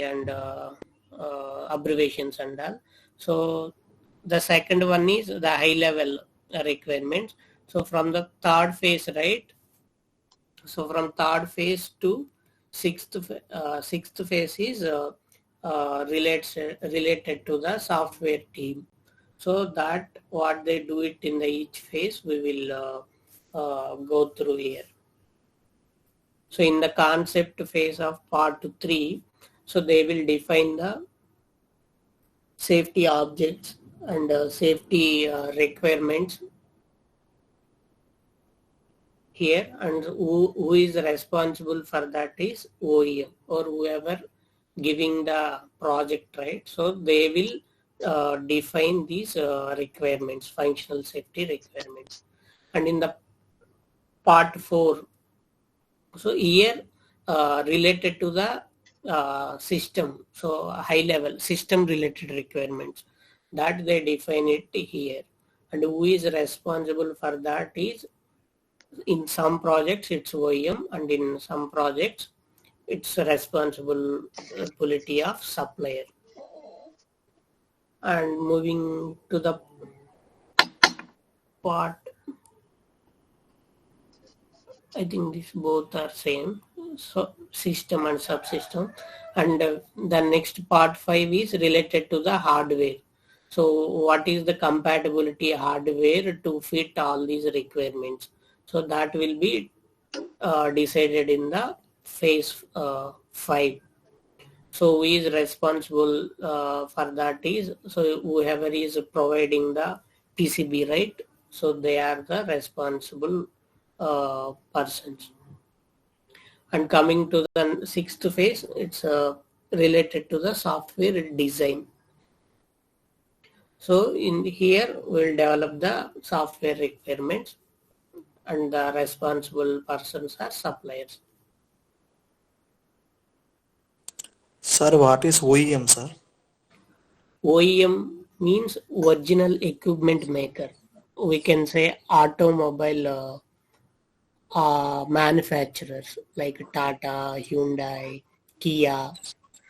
and abbreviations and all. So the second one is the high level requirements. So from the third phase, right? So from third phase to sixth phase is related to the software team. So that what they do it in the each phase we will go through here. So in the concept phase of part 3, so they will define the safety objects and safety requirements here, and who is responsible for that is OEM or whoever giving the project, right? So they will define these requirements, functional safety requirements. And in the part 4, so here related to the system, so high level system related requirements that they define it here, and who is responsible for that is, in some projects it's OEM and in some projects it's responsibility of supplier. And moving to the part, I think these both are same, so system and subsystem. And the next part 5 is related to the hardware. So what is the compatibility hardware to fit all these requirements? So that will be decided in the phase 5. So who is responsible for that is, so whoever is providing the PCB, right? So they are the responsible persons. And coming to the sixth phase, it's related to the software design. So in here we'll develop the software requirements and the responsible persons are suppliers. Sir, what is OEM, sir? OEM means original equipment maker. We can say automobile manufacturers like Tata, Hyundai, Kia.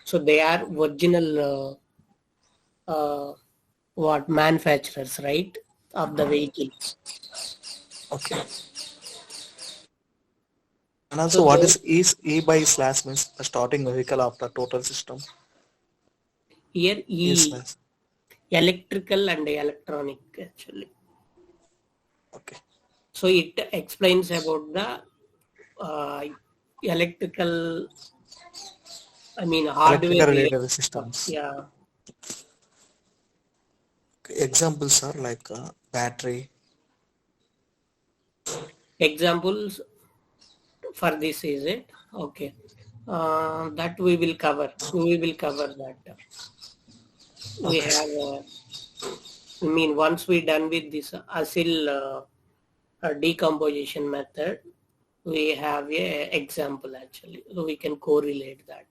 So they are original what manufacturers, right, of the vehicles. Okay. And also, So what they, is E by slash means the starting vehicle of the total system? here E E, slash. electrical and electronic actually. Okay. So it explains about the uh, electrical, I mean hardware Electrical related related stuff. systems. Yeah. Okay. Examples are like battery. Examples for this is it. Okay. That we will cover. We will cover that. We Okay, sir. have, I mean, once we done with this acyl decomposition method, we have a example actually. So we can correlate that.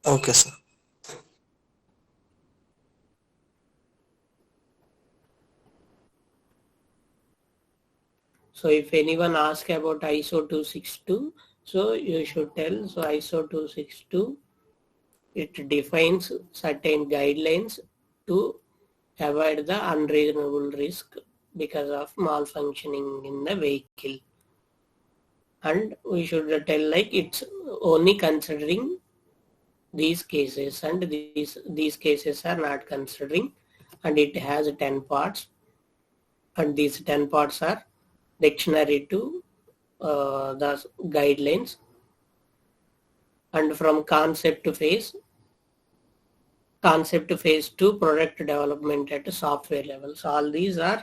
Okay, sir. So if anyone asks about ISO 262, so you should tell. So ISO 262, it defines certain guidelines to avoid the unreasonable risk because of malfunctioning in the vehicle. And we should tell like it's only considering these cases, and these cases are not considering, and it has 10 parts, and these 10 parts are dictionary to the guidelines. And from concept to phase 2, product development at a software level. So all these are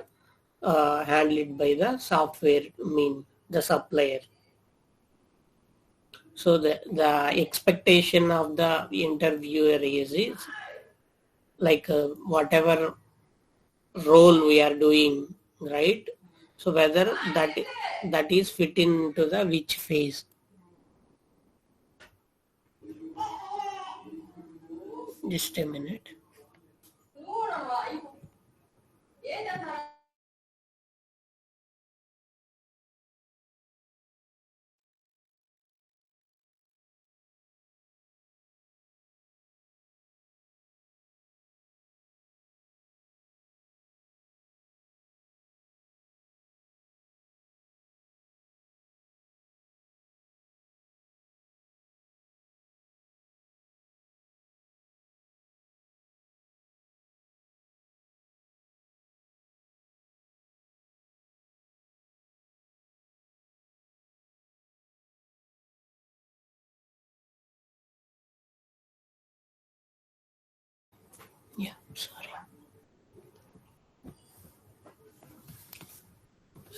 handled by the software, mean the supplier. So the expectation of the interviewer is like whatever role we are doing, right? So whether that is fit into the which phase. Just a minute.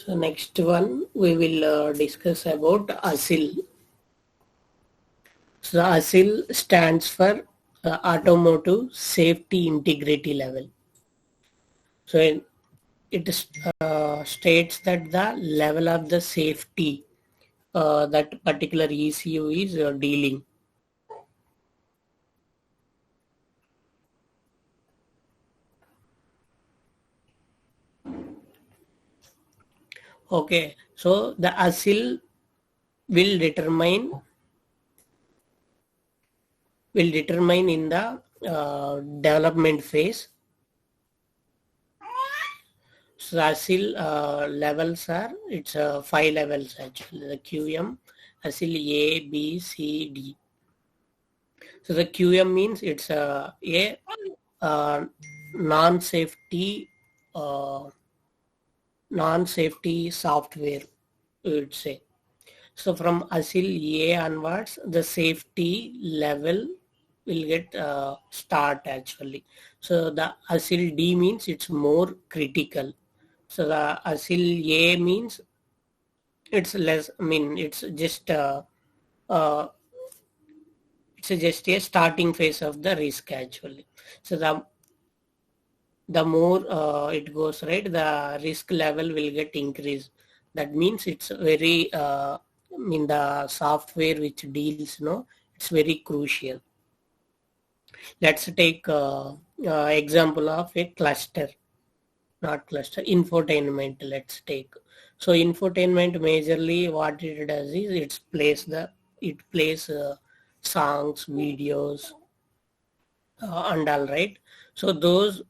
So next one we will discuss about ASIL. So ASIL stands for Automotive Safety Integrity Level. So it states that the level of the safety that particular ECU is dealing. Okay, so the ASIL will determine in the development phase. So ASIL levels are, it's 5 levels actually, the QM, ASIL A, B, C, D. So the QM means it's a non-safety software, we would say. So from ASIL A onwards, the safety level will get start actually. So the ASIL D means it's more critical. So the ASIL A means it's less. I mean, it's just uh, a starting phase of the risk actually. So the more it goes, right, the risk level will get increased. That means it's very the software which deals, it's very crucial. Let's take example of a cluster, not cluster, infotainment. Let's take. So infotainment majorly what it does is it plays songs, videos, and all, right. So those,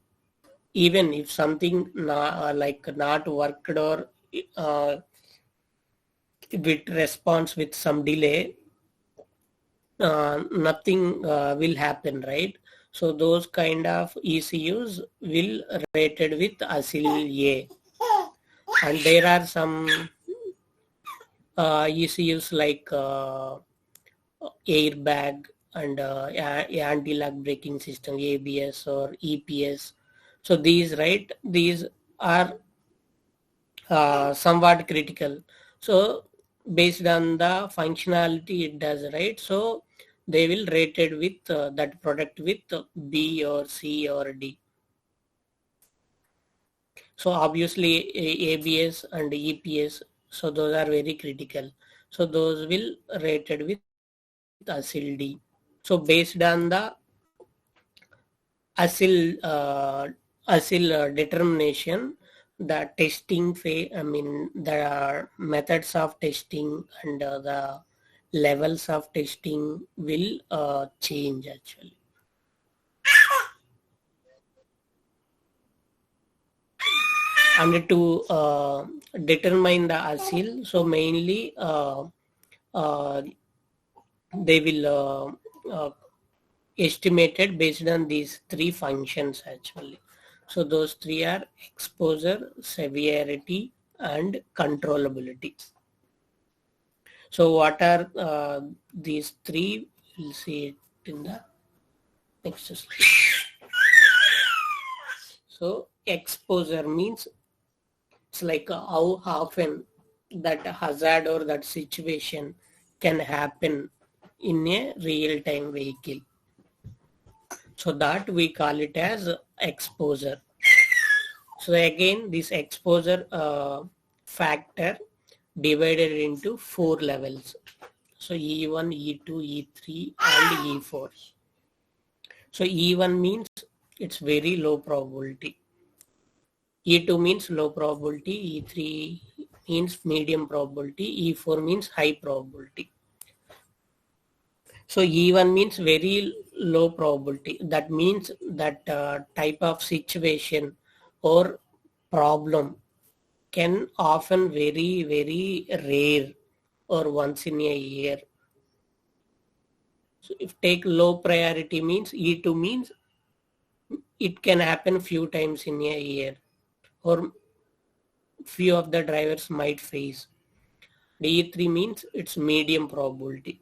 even if something not worked, or with response with some delay, nothing will happen, right? So those kind of ECUs will rated with ASIL A. And there are some ECUs like airbag and anti-lock braking system, ABS or EPS. So these, right, these are somewhat critical. So based on the functionality it does, right? So they will rated with that product with B or C or D. So obviously ABS and EPS, so those are very critical. So those will rated with ASIL D. So based on the ASIL determination, the testing phase, the methods of testing and the levels of testing will change actually. And to determine the ASIL, so mainly they will estimated based on these three functions actually. So those three are exposure, severity, and controllability. So what are these three? We'll see it in the next slide. So exposure means it's like how often that hazard or that situation can happen in a real-time vehicle. So that we call it as exposure. So again, this exposure factor divided into 4 levels. So E1, E2, E3 and E4. So E1 means it's very low probability. E2 means low probability. E3 means medium probability. E4 means high probability. So E1 means very low probability. That means that type of situation or problem can often very, very rare or once in a year. So if take low priority means E2 means it can happen few times in a year or few of the drivers might face. E3 means it's medium probability.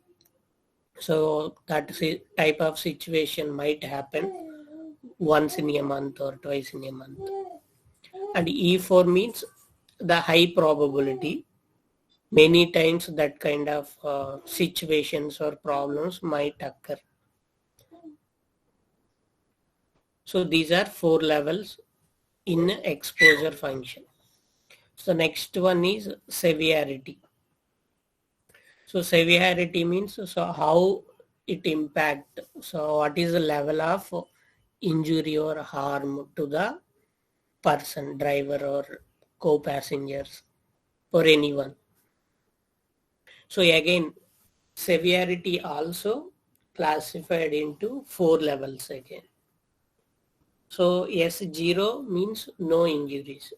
So that type of situation might happen once in a month or twice in a month. And E4 means the high probability. Many times that kind of situations or problems might occur. So these are 4 levels in exposure function. So next one is severity. So severity means so how it impact. So what is the level of injury or harm to the person, driver or co-passengers or anyone. So again, severity also classified into 4 levels again. So S0 means no injuries.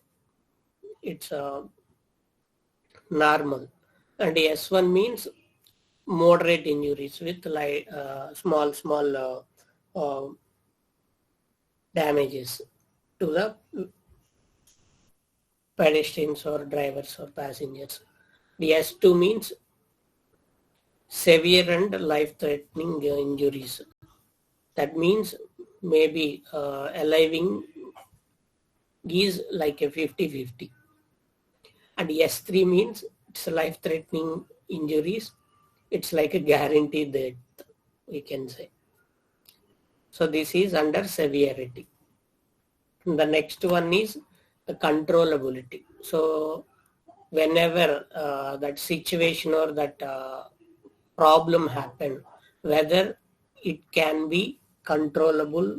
It's normal. And S1 means moderate injuries with like small damages to the pedestrians or drivers or passengers. The S2 means severe and life-threatening injuries. That means maybe allowing is like a 50-50. And S3 means it's life-threatening injuries. It's like a guaranteed death, we can say. So this is under severity. The next one is the controllability. So whenever that situation or that problem happen, whether it can be controllable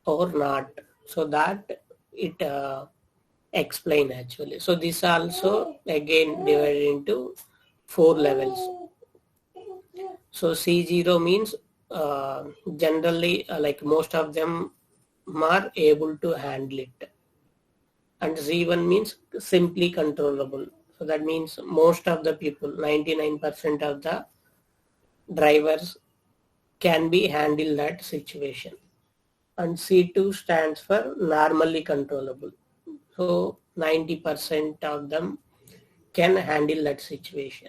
or not, so that it explain actually. So this also again divided into 4 levels. So C0 means generally like most of them are able to handle it, and Z1 means simply controllable. So that means most of the people, 99% of the drivers can be handle that situation. And C2 stands for normally controllable. So 90% of them can handle that situation.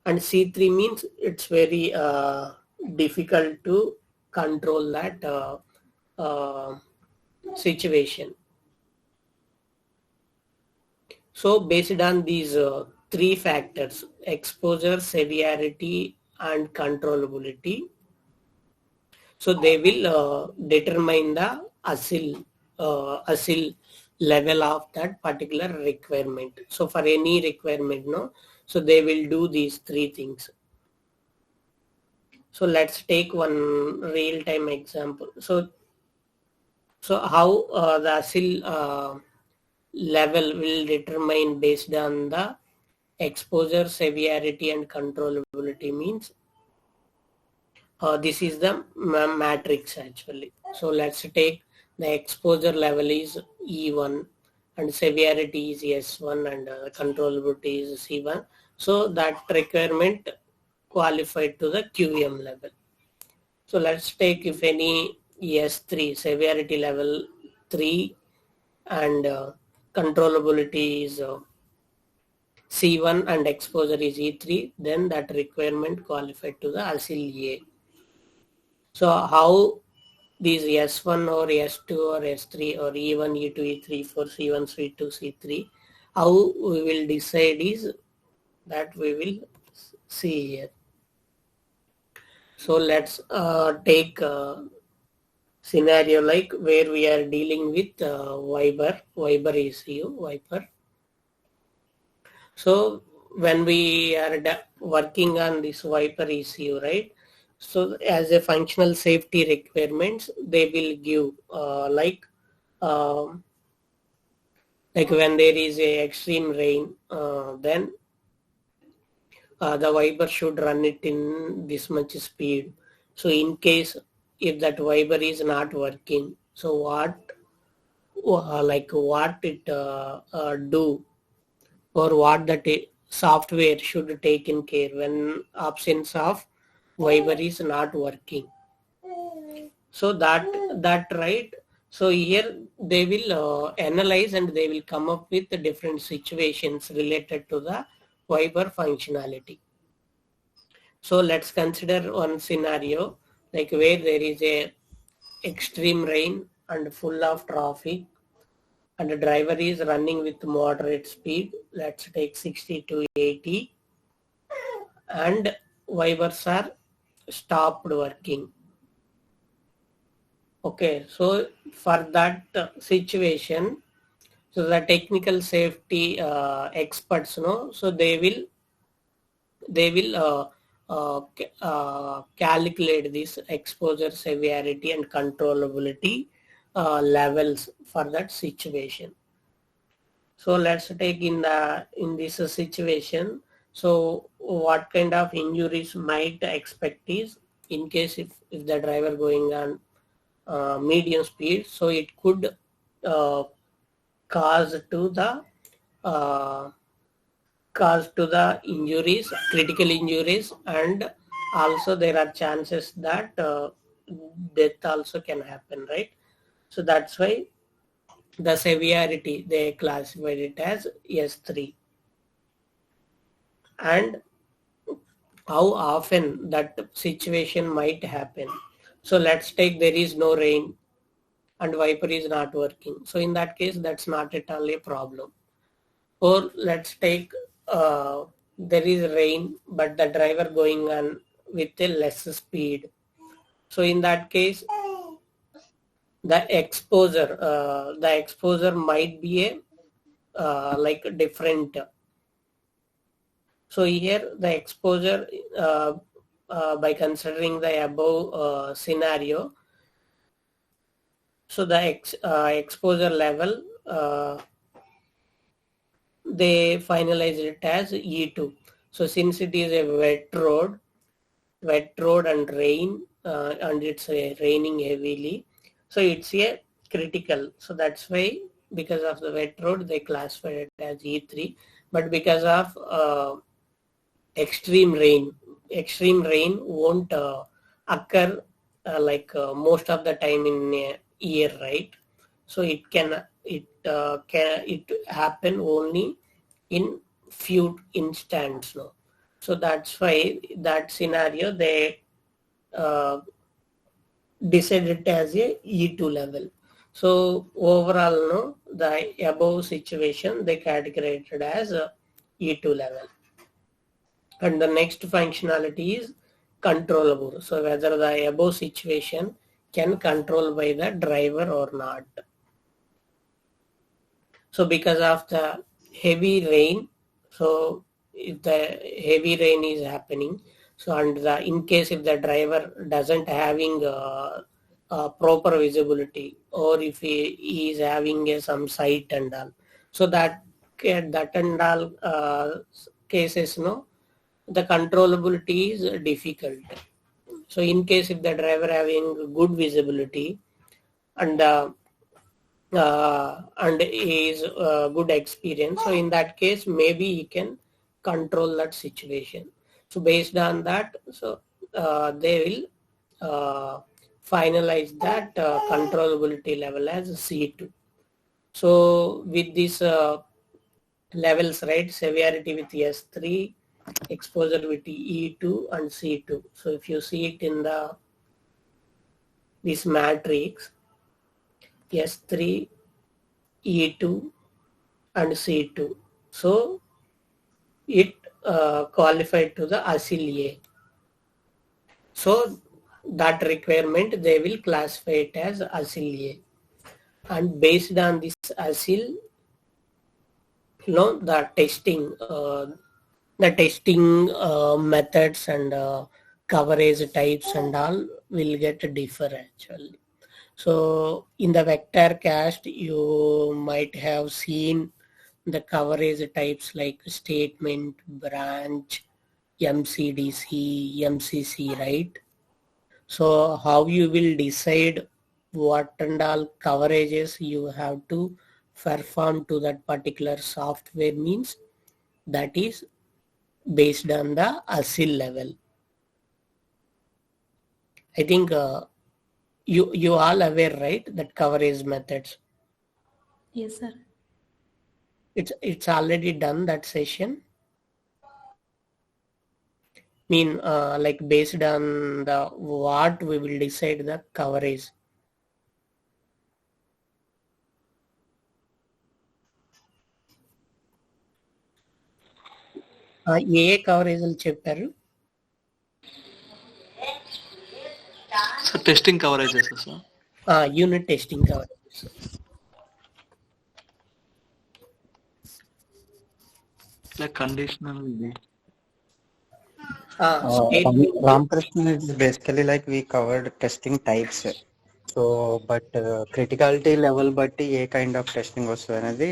And C3 means it's very difficult to control that situation. So based on these 3 factors, exposure, severity and controllability, so they will determine the ASIL level of that particular requirement. So for any requirement, no, so they will do these 3 things. So let's take one real-time example. So how the ASIL level will determine based on the exposure, severity and controllability means this is the matrix actually. So let's take the exposure level is E1 and severity is S1 and controllability is C1. So that requirement qualified to the QM level. So let's take if any S3 severity level 3 and controllability is C1 and exposure is E3, then that requirement qualified to the ASIL A. So how these S1 or S2 or S3 or E1, E2, E3 for C1, C2, C3, how we will decide is that we will see here. So let's take a scenario like where we are dealing with Viper ECU, Viper. So when we are working on this Viper ECU, right? So as a functional safety requirements, they will give um, like when there is a extreme rain, then the Viper should run it in this much speed. So in case if that Viper is not working, so what it do, or what that software should take in care when absence of Viper is not working. So that right. So here they will analyze and they will come up with the different situations related to the Viper functionality. So let's consider one scenario like where there is a extreme rain and full of traffic. and the driver is running with moderate speed, let's take 60 to 80, and wipers are stopped working. Okay, so for that situation, so the technical safety experts know, so they will calculate this exposure severity and controllability levels for that situation. So let's take in this situation. So what kind of injuries might expect is, in case if the driver going on medium speed, so it could uh, cause to the uh, injuries, critical injuries, and also there are chances that death also can happen, right? So that's why the severity they classified it as S3. And how often that situation might happen. So let's take there is no rain and wiper is not working. So in that case, that's not at all a problem. Or let's take there is rain, but the driver going on with a less speed. So in that case, the exposure might be a like different. So here the exposure by considering the above scenario, so the exposure level they finalize it as E2. So since it is a wet road and rain and it's raining heavily, so it's a critical. So that's why because of the wet road they classify it as E3. But because of extreme rain won't occur most of the time in a year, right? So it happen only in few instants, no? So that's why that scenario they uh, decided as a E2 level. So overall, no, the above situation they categorized as a E2 level. And the next functionality is controllable. So whether the above situation can control by the driver or not. So because of the heavy rain, so if the heavy rain is happening, so and in case if the driver doesn't having proper visibility, or if he is having some sight and all, so that and all cases, no, the controllability is difficult. So in case if the driver having good visibility and is good experience, so in that case maybe he can control that situation. So based on that, so they will finalize that controllability level as C2. So with these levels, right, severity with S3, exposure with E2 and C2. So if you see it in this matrix, S3, E2 and C2. So it qualified to the ASIL A. So that requirement they will classify it as ASIL A. And based on this ASIL, the testing methods and coverage types and all will get differ actually. So in the vector cast, you might have seen the coverage types like statement, branch, MCDC, MCC, right? So how you will decide what and all coverages you have to perform to that particular software means that is based on the ASIL level. I think you all aware, right, that coverage methods. Yes, sir. It's already done that session. Mean like based on the what we will decide the coverage. ఏ కవరేజ్లు చెప్పారు? Sir testing coverages sir. Unit testing coverages. Like conditional. Ramkrishna is basically like we covered testing types. So, but criticality level బట్టి ఏ kind of testing వస్తుంది అనేది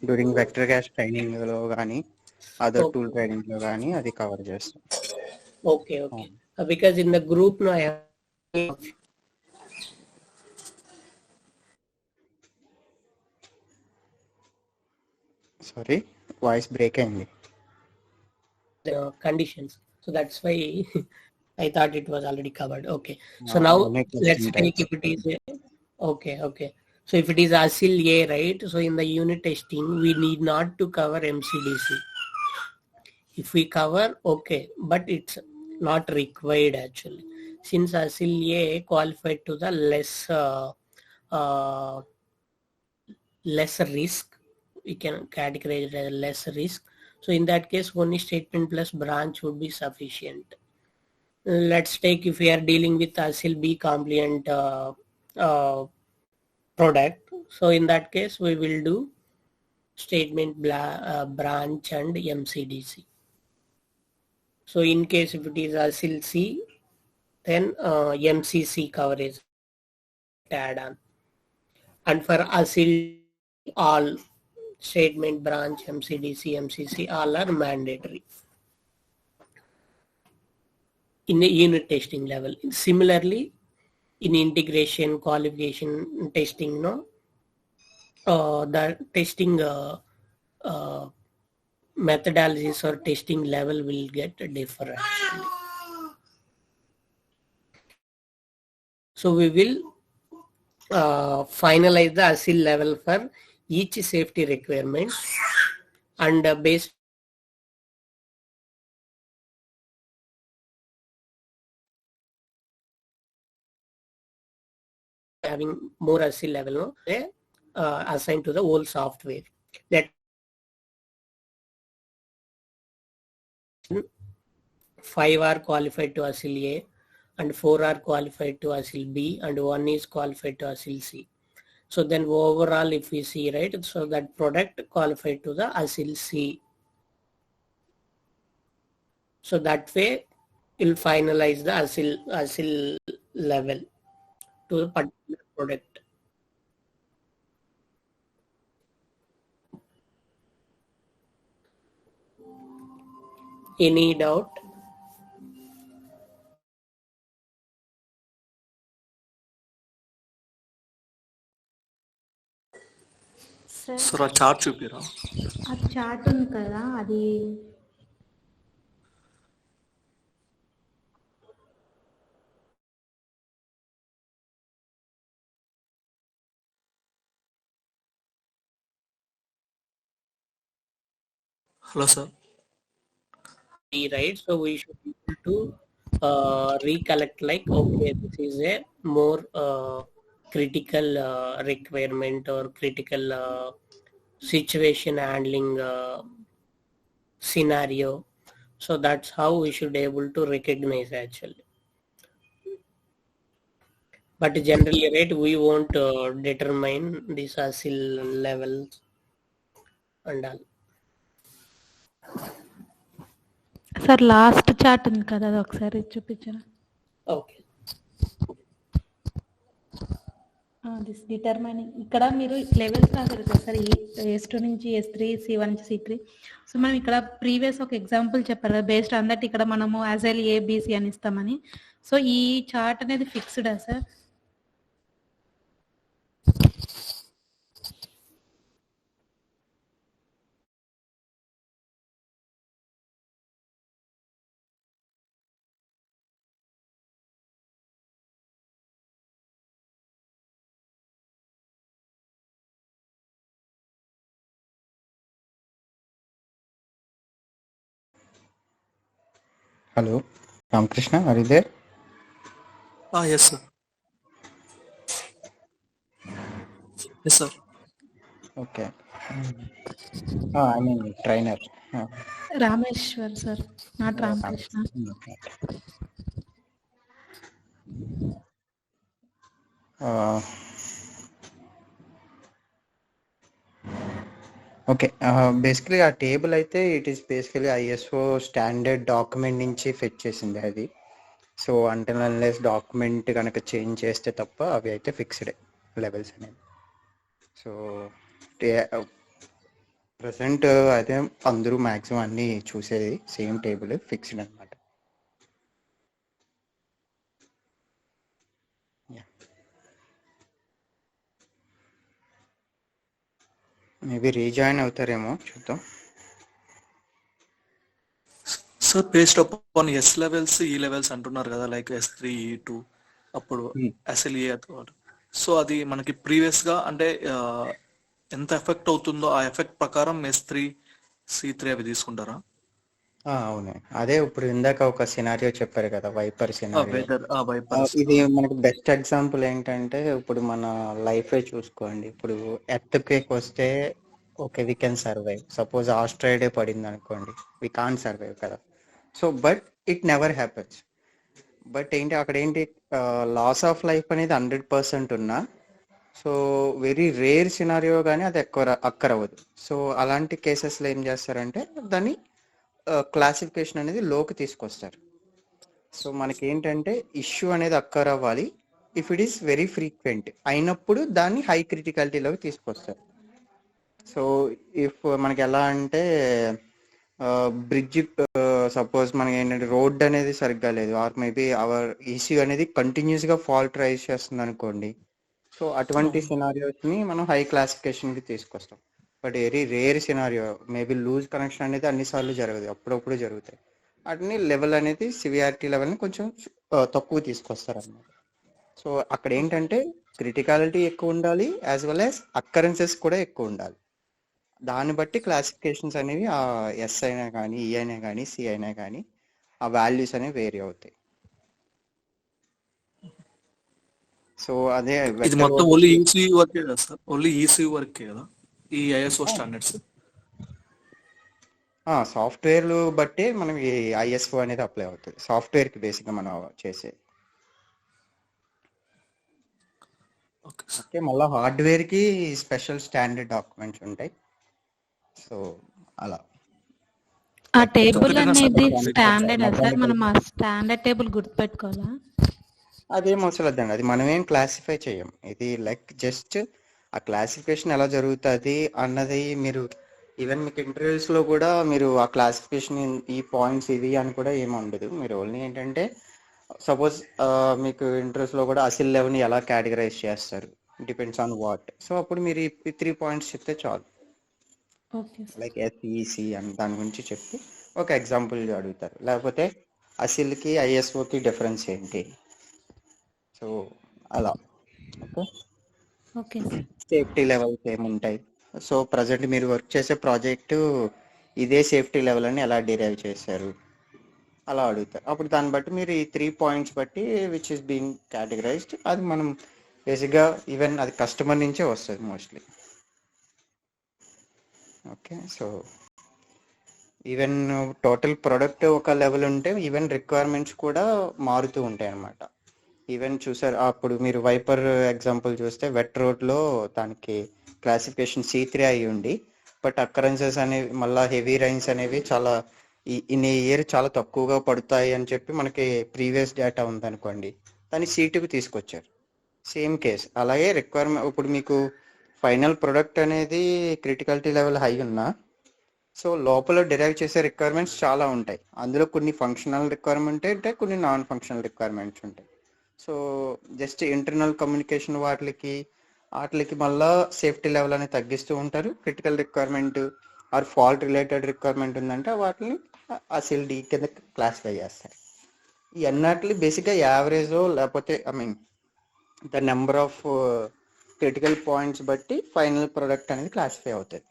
during vector cash training లో కానీ other tool training లో కానీ అది cover చేస్తాం. Okay okay. Because in the group no sorry voice break అయింది. Conditions, so that's why I thought it was already covered. Okay, so now let's take if it is okay. So if it is ASIL A, right, so in the unit testing we need not to cover MCDC. If we cover, okay, but it's not required actually, since ASIL A qualified to the less risk, we can categorize it as less risk. So in that case, only statement plus branch would be sufficient. Let's take if we are dealing with ASIL B compliant product. So in that case, we will do statement branch and MCDC. So in case if it is ASIL C, then MCC coverage add on. And for ASIL all, statement branch, MCDC, MCC all are mandatory in the unit testing level. Similarly, in integration qualification testing, the testing methodologies or testing level will get different. So we will finalize the ASIL level for each safety requirement, and based having more ASIL level, assigned to the whole software. That 5 are qualified to ASIL A, and 4 are qualified to ASIL B, and 1 is qualified to ASIL C. So then overall if we see, right, so that product qualified to the ASIL C. So that way you'll finalize the ASIL level to the particular product. Any doubt? Sir ఆ chart చూపిరా. ఆ chart ఉంది కదా, అది hello sir. Right, so we should be able to recollect like, okay, this is a more critical requirement or critical situation handling scenario. So that's how we should be able to recognize actually. But generally, right, we won't determine these ASIL levels and all. Sir last chart ఉంది కదా, అది ఒకసారి చూపించరా. Okay, this determining ఇక్కడ మీరు levels రాశారు కదా sir, S2 నుంచి S3, C1 నుంచి C3. సో మనం ఇక్కడ ప్రీవియస్ ఒక ఎగ్జాంపుల్ చెప్పారు కదా, బేస్డ్ ఆన్ దట్ ఇక్కడ మనము ASIL A, B, C అని ఇస్తామని. సో ఈ చార్ట్ అనేది ఫిక్స్డా sir? Hello, Ramkrishna, are you there? Yes sir. Yes sir. Okay. I mean trainer. Rameshwar sir, not Ramakrishna. Okay, basically ఆ టేబుల్ అయితే it is basically ISO standard document నుంచి fetch చేసింది అది. So until unless document కనుక change చేస్తే తప్ప అవి అయితే ఫిక్స్డ్ లెవెల్స్ అనేవి. సో ప్రజెంట్ అయితే అందరూ మ్యాక్సిమం అన్ని చూసేది సేమ్ టేబుల్ ఫిక్స్డ్ అనమాట. మేబీ రీజాయిన్ అవుతారేమో చూద్దాం. Sir based upon yes levels ఈ లెవెల్స్ అంటున్నారు కదా, లైక్ S3 E2 అప్పుడు అసలు సో అది మనకి ప్రీవియస్ గా అంటే ఎంత ఎఫెక్ట్ అవుతుందో ఆ ఎఫెక్ట్ ప్రకారం S3 C3 అవి తీసుకుంటారా? అవును, అదే ఇప్పుడు ఇందాక ఒక సినారియో చెప్పారు కదా, వైపర్ సినారియో. ఇది మనకు బెస్ట్ ఎగ్జాంపుల్ ఏంటంటే ఇప్పుడు మన లైఫ్ చూసుకోండి. ఇప్పుడు ఎర్త్ క్వేక్ వస్తే okay we can survive. Suppose Australia పడింది అనుకోండి, వి కాంట్ సర్వైవ్ కదా. So but it never happens. But ఏంటి అక్కడ ఏంటి లాస్ ఆఫ్ లైఫ్ అనేది 100% ఉన్నా, సో వెరీ రేర్ సినారియో కానీ అది అక్కరవ్వదు. సో అలాంటి కేసెస్లో ఏం చేస్తారంటే దాన్ని క్లాసిఫికేషన్ అనేది లోకి తీసుకొస్తారు. సో మనకి ఏంటంటే ఇష్యూ అనేది అక్కర్ అవ్వాలి. If it is very frequent అయినప్పుడు దాన్ని హై క్రిటికాలిటీలోకి తీసుకొస్తారు. సో ఇఫ్ మనకి ఎలా అంటే బ్రిడ్జ్ సపోజ్ మనకి ఏంటంటే రోడ్ అనేది సరిగ్గా లేదు, ఆర్ మేబీ అవర్ ఇష్యూ అనేది కంటిన్యూస్గా ఫాల్ట్ రైజ్ చేస్తుంది అనుకోండి. సో అటువంటి సినారియోస్ని మనం హై క్లాసిఫికేషన్కి తీసుకొస్తాం. But very rare scenario maybe loose connection అనేది అన్నిసార్లు జరగదు, అప్పుడప్పుడు జరుగుతాయి. వాటిని లెవెల్ అనేది సివియారిటీ లెవెల్ని కొంచెం తక్కువ తీసుకొస్తారు అన్నమాట. సో అక్కడ ఏంటంటే క్రిటికాలిటీ ఎక్కువ ఉండాలి, యాజ్ వెల్ యాజ్ అక్కరెన్సెస్ కూడా ఎక్కువ ఉండాలి. దాన్ని బట్టి క్లాసిఫికేషన్స్ అనేవి ఆ ఎస్ అయినా కానీ ఈ అయినా కానీ సి అయినా కానీ ఆ వాల్యూస్ అనేవి వేరీ అవుతాయి. సో అదే ఇది మొత్తం ఓన్లీ ఈసీయూ వర్కే కదా సార్, ఓన్లీ ఈసీయూ వర్కే కదా ఈ ఐఎస్ఓ స్టాండర్డ్స్. సాఫ్ట్వేర్లు బట్టి మనకి ఐఎస్ఓ అనేది అప్లై అవుతుంది. సాఫ్ట్వేర్కి బేసిక్గా మనం చేసేది. ఓకే, మళ్ళీ హార్డ్వేర్కి స్పెషల్ స్టాండర్డ్ డాక్యుమెంట్స్ ఉంటాయి. సో అలా ఆ టేబుల్ అనేది స్టాండర్డ్ సార్, మనం ఆ స్టాండర్డ్ టేబుల్ గుర్తుపెట్టుకోవాలా? అదేం అవసరం లేదండి, అది మనం ఏం క్లాసిఫై చేయం. ఇది లైక్ జస్ట్ ఆ క్లాసిఫికేషన్ ఎలా జరుగుతుంది అన్నది మీరు ఈవెన్ మీకు ఇంటర్వ్యూస్లో కూడా మీరు ఆ క్లాసిఫికేషన్ ఈ పాయింట్స్ ఇవి అని కూడా ఏమి ఉండదు. మీరు ఓన్లీ ఏంటంటే సపోజ్ మీకు ఇంటర్వ్యూస్లో కూడా అసిల్ లెవెల్ని ఎలా కేటగరైజ్ చేస్తారు, డిపెండ్స్ ఆన్ వాట్. సో అప్పుడు మీరు ఈ 3 పాయింట్స్ చెప్తే చాలు. లైక్ ఎస్ఈసి అని దాని గురించి చెప్పి ఒక ఎగ్జాంపుల్ అడుగుతారు. లేకపోతే అసిల్కి ఐఎస్ఓకి డిఫరెన్స్ ఏంటి, సో అలా. ఓకే, సేఫ్టీ లెవెల్స్ ఏముంటాయి, సో ప్రజెంట్ మీరు వర్క్ చేసే ప్రాజెక్టు ఇదే సేఫ్టీ లెవెల్ అని ఎలా డిరైవ్ చేశారు, అలా అడుగుతారు. అప్పుడు దాన్ని బట్టి మీరు ఈ 3 పాయింట్స్ బట్టి విచ్ ఇస్ బీయింగ్ కేటగరైజ్డ్, అది మనం బేసిక్గా ఈవెన్ అది కస్టమర్ నుంచే వస్తుంది mostly. Okay, so even total product ఒక లెవెల్ ఉంటే ఈవెన్ రిక్వైర్మెంట్స్ కూడా మారుతూ ఉంటాయి అన్నమాట. ఈవెన్ చూసారు అప్పుడు మీరు వైపర్ ఎగ్జాంపుల్ చూస్తే వెట్ రోడ్లో దానికి క్లాసిఫికేషన్ C3 అయి ఉండి, బట్ అక్కరెన్సెస్ అనేవి మళ్ళీ హెవీ రైన్స్ అనేవి చాలా ఇన్ ఇయర్ చాలా తక్కువగా పడతాయి అని చెప్పి మనకి ప్రీవియస్ డేటా ఉందనుకోండి, దాన్ని C2కి తీసుకొచ్చారు. Same case. అలాగే రిక్వైర్మెంట్ ఇప్పుడు మీకు ఫైనల్ ప్రొడక్ట్ అనేది క్రిటికాలిటీ లెవెల్ హై ఉన్నా, సో లోపల డిరైవ్ చేసే రిక్వైర్మెంట్స్ చాలా ఉంటాయి. అందులో కొన్ని ఫంక్షనల్ రిక్వైర్మెంట్ ఉంటాయి, కొన్ని నాన్ ఫంక్షనల్ రిక్వైర్మెంట్స్ ఉంటాయి. సో జస్ట్ ఇంటర్నల్ కమ్యూనికేషన్ వాటికి మళ్ళీ సేఫ్టీ లెవెల్ అనేది తగ్గిస్తూ ఉంటారు. Critical requirement or fault related requirement ఉందంటే వాటిని అసిల్ డి కింద క్లాసిఫై చేస్తారు. ఈ అన్నిటిని బేసిక్గా యావరేజ్ లేకపోతే the number of critical points బట్టి ఫైనల్ ప్రొడక్ట్ అనేది క్లాసిఫై అవుతుంది.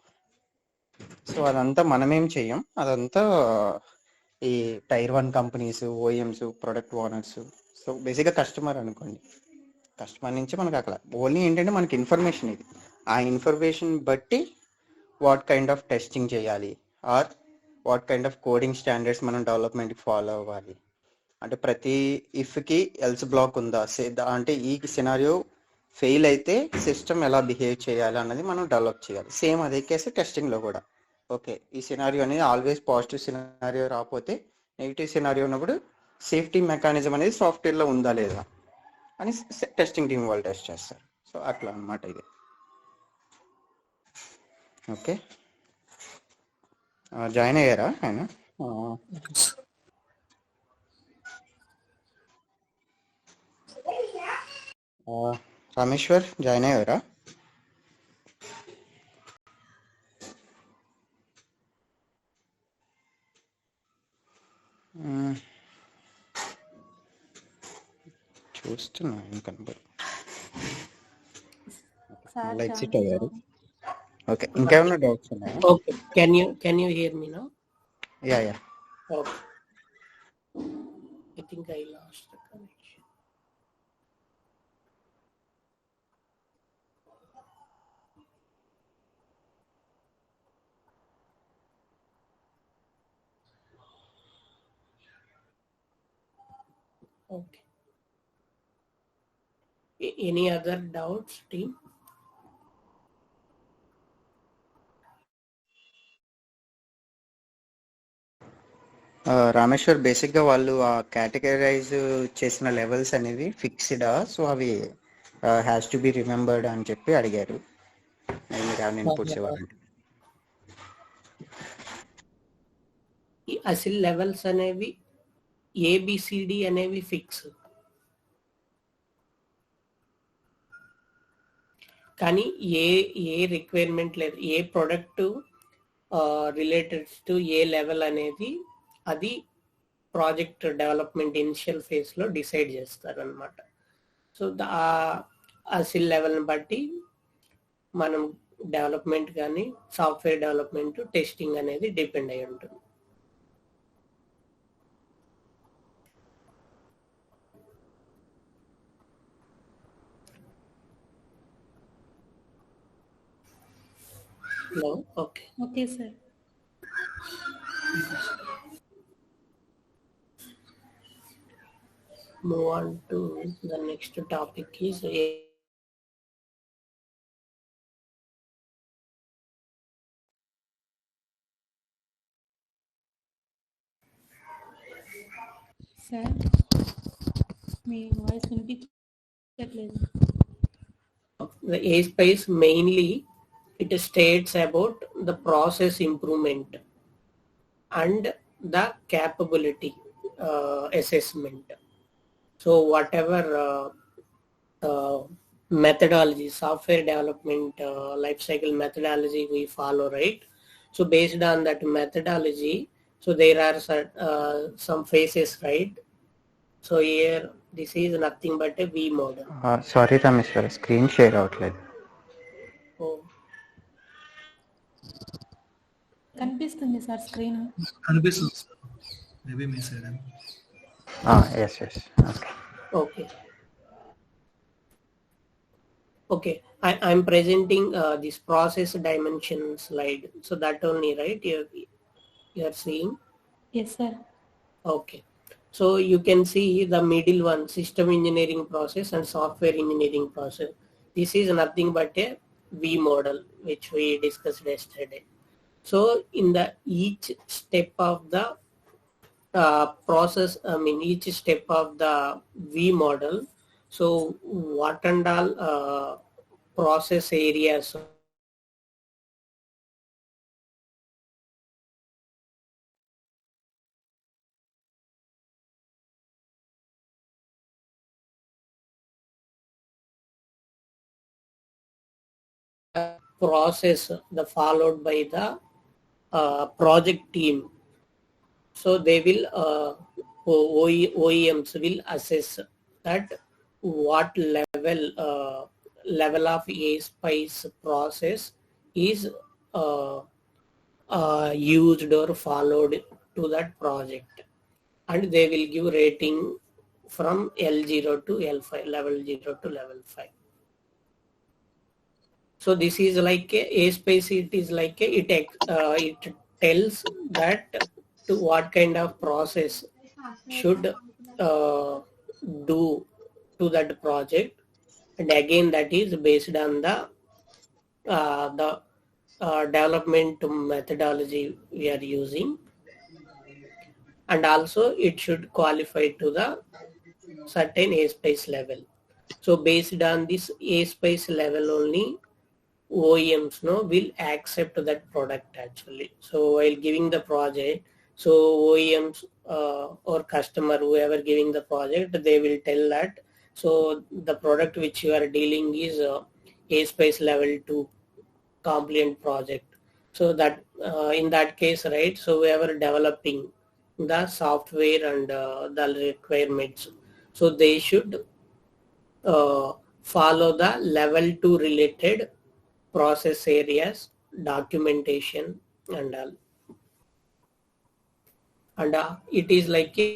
సో అదంతా మనమేం చెయ్యం, అదంతా ఈ tier 1 companies, OEMs, product owners. So బేసిక్గా కస్టమర్ అనుకోండి, కస్టమర్ నుంచి మనకు అక్కడ ఓన్లీ ఏంటంటే మనకి ఇన్ఫర్మేషన్ ఇది. ఆ ఇన్ఫర్మేషన్ బట్టి వాట్ కైండ్ ఆఫ్ టెస్టింగ్ చేయాలి or what kind of coding standards మనం డెవలప్మెంట్కి ఫాలో అవ్వాలి. అంటే ప్రతి ఇఫ్కి ఎల్స్ బ్లాక్ ఉందా, అంటే ఈ సినారియో ఫెయిల్ అయితే సిస్టమ్ ఎలా బిహేవ్ చేయాలి అన్నది మనం డెవలప్ చేయాలి. సేమ్ అదే కేసు టెస్టింగ్లో కూడా. ఓకే, ఈ సినారియో అనేది ఆల్వేస్ పాజిటివ్ సినారియో రాకపోతే నెగిటివ్ సినారియో ఉన్నప్పుడు సేఫ్టీ మెకానిజం అనేది సాఫ్ట్వేర్లో ఉందా లేదా అని టెస్టింగ్ టీం వాళ్ళు టెస్ట్ చేస్తారు. సో అట్లా అన్నమాట ఇది. ఓకే, జాయిన్ అయ్యారా ఆయన? రామేశ్వర్ జాయిన్ అయ్యారా? చూస్తున్నా కనబడి ఎగ్జిట్ అయ్యారు. ఓకే, ఇంకేమైనా డౌట్స్ ఉన్నాయా? Okay, can you hear me now? Yeah. Okay. I think I lost the connection. Okay. Any other doubts, team? Rameshwar, బేసిక్గా వాళ్ళు ఆ కేటగరైజ్ చేసిన లెవెల్స్ అనేవి ఫిక్స్డా? సో అవి హ్యాస్ టు బి రిమెంబర్డ్ అని చెప్పి అడిగారు. మీరు ఏమైనా ఇన్పుట్స్ ఇవ్వాలంటే అసలు లెవెల్స్ అనేవి ఏబిసిడి అనేవి ఫిక్స్, కానీ ఏ రిక్వైర్మెంట్ లేదు. ఏ ప్రొడక్ట్ రిలేటెడ్ టు ఏ లెవెల్ అనేది అది ప్రాజెక్ట్ డెవలప్మెంట్ ఇనిషియల్ ఫేజ్లో డిసైడ్ చేస్తారనమాట. సో ఆ సిల్ లెవెల్ని బట్టి మనం డెవలప్మెంట్ కానీ సాఫ్ట్వేర్ డెవలప్మెంట్ టెస్టింగ్ అనేది డిపెండ్ అయి ఉంటుంది. No? Okay. Okay, sir. Move on to the next topic is sir me voice వినిపించట్లేదు. the A-Spice mainly it states about the process improvement and the capability assessment. So whatever methodology, software development lifecycle methodology we follow, right? So based on that methodology, so there are some phases, right? So here this is nothing but a V model. Sorry Rameshwar, screen share అవ్వట్లేదు. Oh. కనిపిస్తుంది sir screen. కనిపిస్తుంది sir, maybe మీ side. Yes. Okay. Okay, I'm presenting this process dimension slide. So that only, right? You're seeing? Yes, sir. Okay. So you can see the middle one, system engineering process and software engineering process. This is nothing but a V model, which we discussed yesterday. So in the each step of the process, each step of the V model, so what and all process areas process the followed by the project team. So they will OEMs will assess that what level of A-Spice process is used or followed to that project, and they will give rating from L0 to L5, level 0 to level 5. So this is like A-Spice, it is like it tells that to what kind of process should do to that project, and again that is based on the development methodology we are using, and also it should qualify to the certain A-space level. So based on this A-space level only, OEMs will accept that product actually. So while giving the project, so OEMs or customer, whoever giving the project, they will tell that, so the product which you are dealing is A-space level 2 compliant project. So that in that case, right, so whoever developing the software and the requirements, so they should follow the level 2 related process areas, documentation and all. And it is like a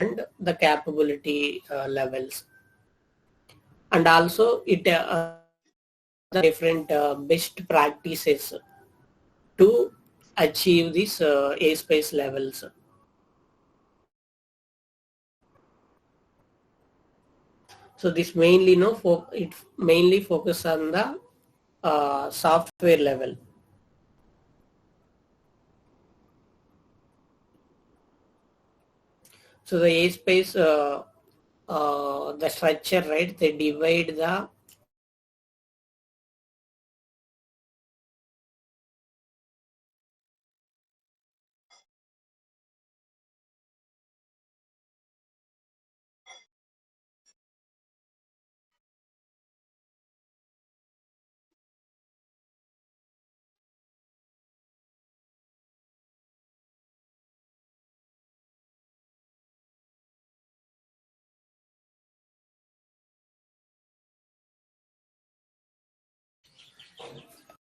and the capability levels, and also it the different best practices to achieve these A-space levels. So this mainly it mainly focus on the software level. So the A-space the structure, right, they divide the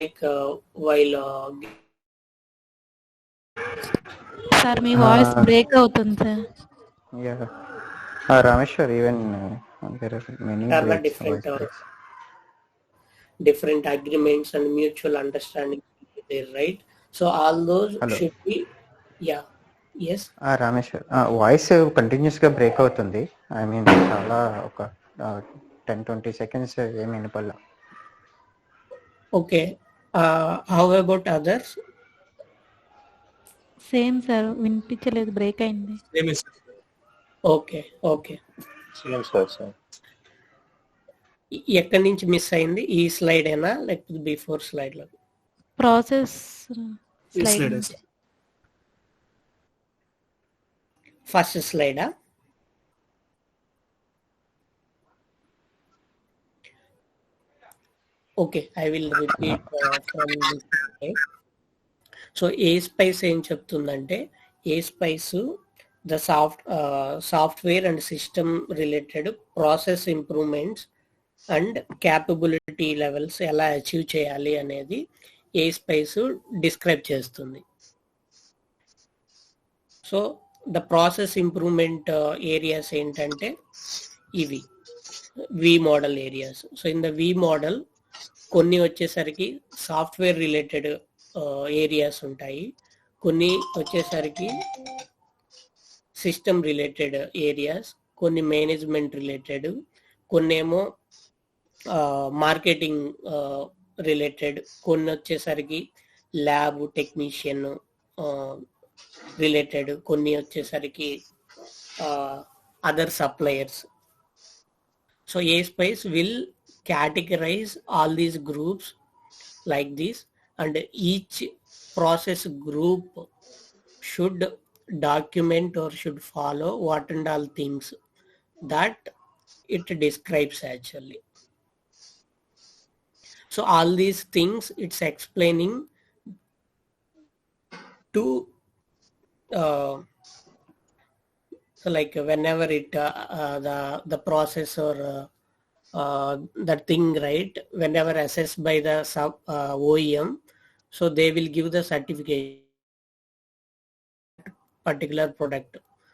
like while sir me voice break అవుతుంది sir. Yeah. Rameshwar, even there are many breaks, voice breaks. different agreements and mutual understanding there, right? So all those Hello. should be, yeah, yes. Rameshwar voice continuous గా break అవుతుంది. I mean చాలా ఒక 10-20 seconds ఏమి వినపడలా. Okay. How about others? Same sir, వినిపించలేదు, break అయింది. Okay okay, ఎక్కడి నుంచి మిస్ అయింది? ఈ స్లైడ్ అయినా లేకపోతే బిఫోర్ స్లైడ్ లో? ప్రాసెస్ స్లైడ్, ఫస్ట్ స్లైడా? Okay, I will repeat from this slide. So A-space ఏం చెప్తుందంటే, A-space the software and system related process improvements and capability levels ఎలా అచీవ్ చేయాలి అనేది A-space డిస్క్రైబ్ చేస్తుంది. So the process improvement areas ఏంటంటే ఇవి V model areas. So in the V model కొన్ని వచ్చేసరికి సాఫ్ట్వేర్ రిలేటెడ్ ఏరియాస్ ఉంటాయి, కొన్ని వచ్చేసరికి సిస్టమ్ రిలేటెడ్ ఏరియాస్, కొన్ని మేనేజ్మెంట్ రిలేటెడ్, కొన్ని ఏమో మార్కెటింగ్ రిలేటెడ్, కొన్ని వచ్చేసరికి ల్యాబ్ టెక్నీషియన్ రిలేటెడ్, కొన్ని వచ్చేసరికి other suppliers. So A-space will categorize all these groups like this, and each process group should document or should follow what and all things that it describes actually. So all these things it's explaining to so like whenever it the process or that thing, right, whenever assessed by the OEM, so they will give the certificate particular product.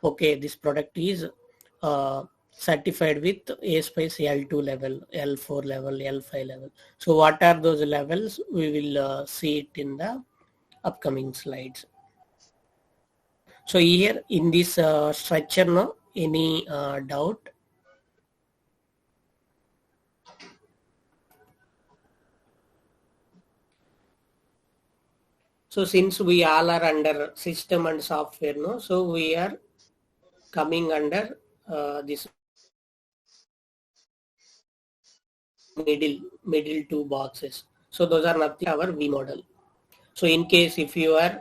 Okay, this product is certified with ASPICE L2 level, L4 level, L5 level. So what are those levels? We will see it in the upcoming slides. So here in this structure, no, any doubt? So since we all are under system and software, no, so we are coming under this middle two boxes. So those are nothing our V model. So in case if you are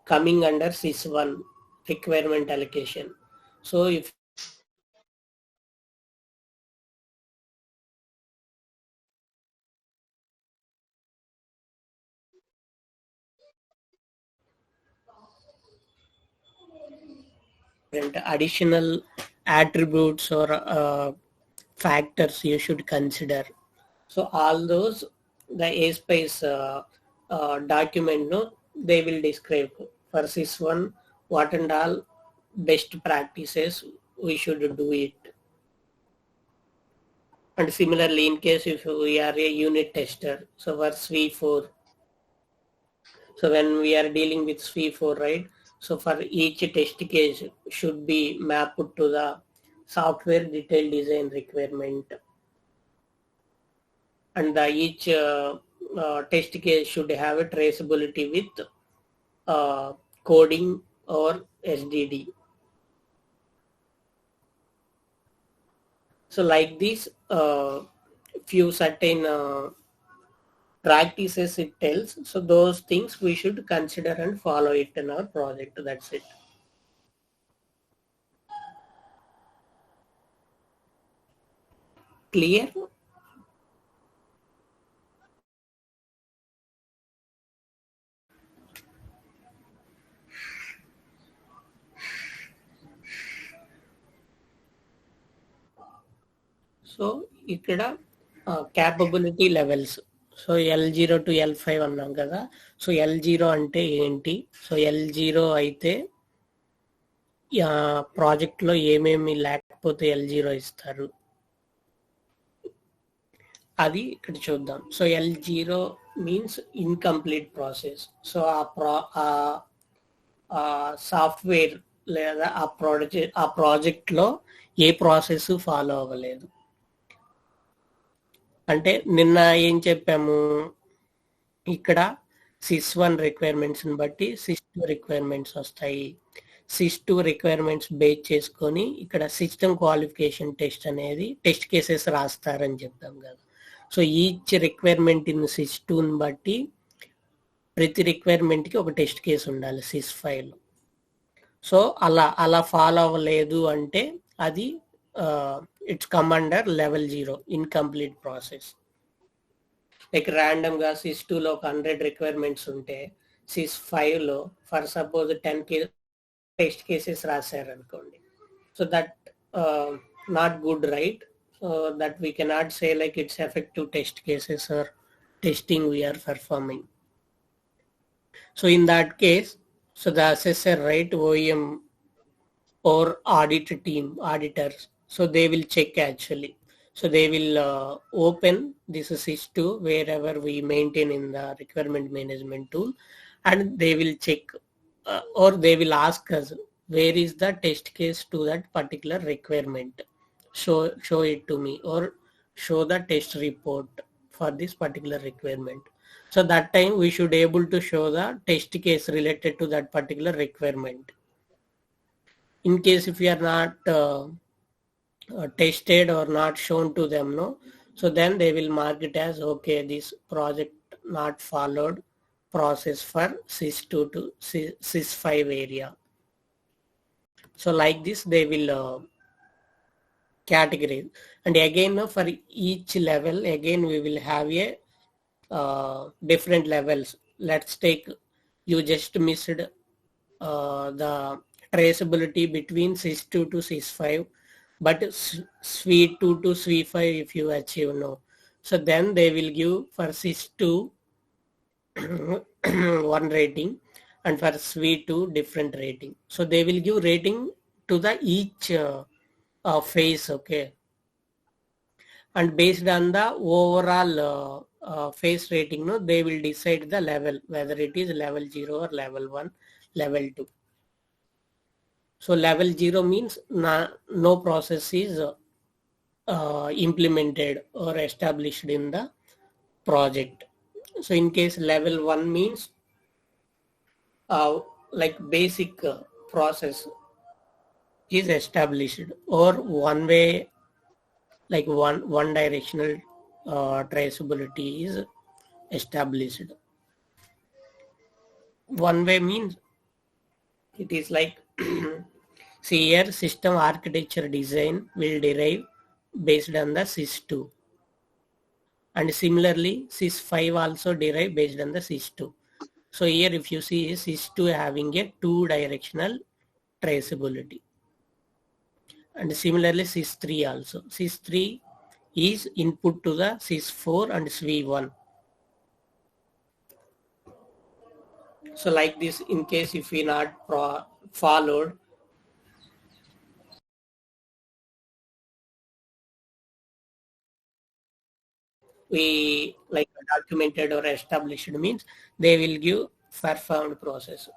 coming under SIS1 requirement allocation, so if additional attributes or factors you should consider. So all those the ASPICE document, no, they will describe for SIS1 what and all best practices we should do it. And similarly, in case if we are a unit tester, so for SWE4, so when we are dealing with SWE4, right? So for each test case should be mapped to the software detailed design requirement, and each test case should have a traceability with coding or SDD. So like this, few certain practices it tells. So those things we should consider and follow it in our project. That's it. Clear? So ఇక్కడ capability levels, so L0 to L5 అన్నాం కదా. So L0 అంటే ఏంటి? So L0 అయితే ప్రాజెక్ట్లో ఏమేమి లేకపోతే L0 ఇస్తారు, అది ఇక్కడ చూద్దాం. So L0 means incomplete process. So ఆ సాఫ్ట్వేర్ లేదా ఆ ప్రాజెక్ట్లో ఏ ప్రాసెస్ ఫాలో అవ్వలేదు. అంటే నిన్న ఏం చెప్పాము, ఇక్కడ SIS1 రిక్వైర్మెంట్స్ని బట్టి SIS2 రిక్వైర్మెంట్స్ వస్తాయి. SIS2 రిక్వైర్మెంట్స్ బేస్ చేసుకొని ఇక్కడ సిస్టమ్ క్వాలిఫికేషన్ టెస్ట్ అనేది టెస్ట్ కేసెస్ రాస్తారని చెప్పాం కదా. సో ఈచ్ రిక్వైర్మెంట్ ఇన్ SIS2ని బట్టి ప్రతి రిక్వైర్మెంట్కి ఒక టెస్ట్ కేసు ఉండాలి SIS5లో. సో అలా ఫాలో అవ్వలేదు అంటే అది it's come under level 0, incomplete process. Like ర్యాండమ్గా SIS2లో ఒక 100 రిక్వైర్మెంట్స్ ఉంటే SIS5లో ఫర్ సపోజ్ 10 టెస్ట్ కేసెస్ రాశారనుకోండి. So that not good, right? So that we cannot say like it's effective test cases or testing we are performing. So in that case, so the assessor, right, OEM or audit team, auditors, so they will check actually. So they will open this SIS2 wherever we maintain in the requirement management tool, and they will check or they will ask us where is the test case to that particular requirement. Show it to me, or show the test report for this particular requirement. So that time we should able to show the test case related to that particular requirement. In case if we are not tested or not shown to them, no, so then they will mark it as okay, this project not followed process for SIS2 to SIS5 area. So like this they will categorize, and again for each level again we will have a different levels. Let's take, you just missed the traceability between SIS2 to SIS5, but SWE2 to SWE5 if you achieve, no, so then they will give for SIS2 one rating and for SWE2 different rating. So they will give rating to the each phase, okay, and based on the overall phase rating, no, they will decide the level, whether it is level 0 or level 1, level 2. So level 0 means no process is implemented or established in the project. So in case level 1 means like basic process is established, or one way, like one directional traceability is established. One way means it is like see here, system architecture design will derive based on the SIS2, and similarly SIS5 also derive based on the SIS2. So here if you see SIS2 having a 2-directional traceability, and similarly SIS3 also. SIS3 is input to the SIS4 and SV1. So like this, in case if we not followed, we like documented or established means they will give performed process.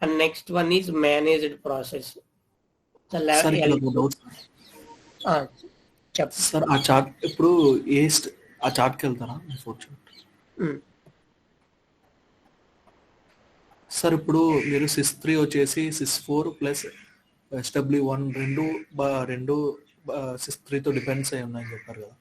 And next one is managed process. The sir ఇక్కడ ఒక doubt sir, ఆ chart ఇప్పుడు ఆ చార్ట్కి వెళ్తారా sir? ఇప్పుడు మీరు SIS3 వచ్చేసి SIS4 plus SW1 రెండు SIS3తో డిపెండ్స్ అయి ఉన్నాయని చెప్పారు కదా.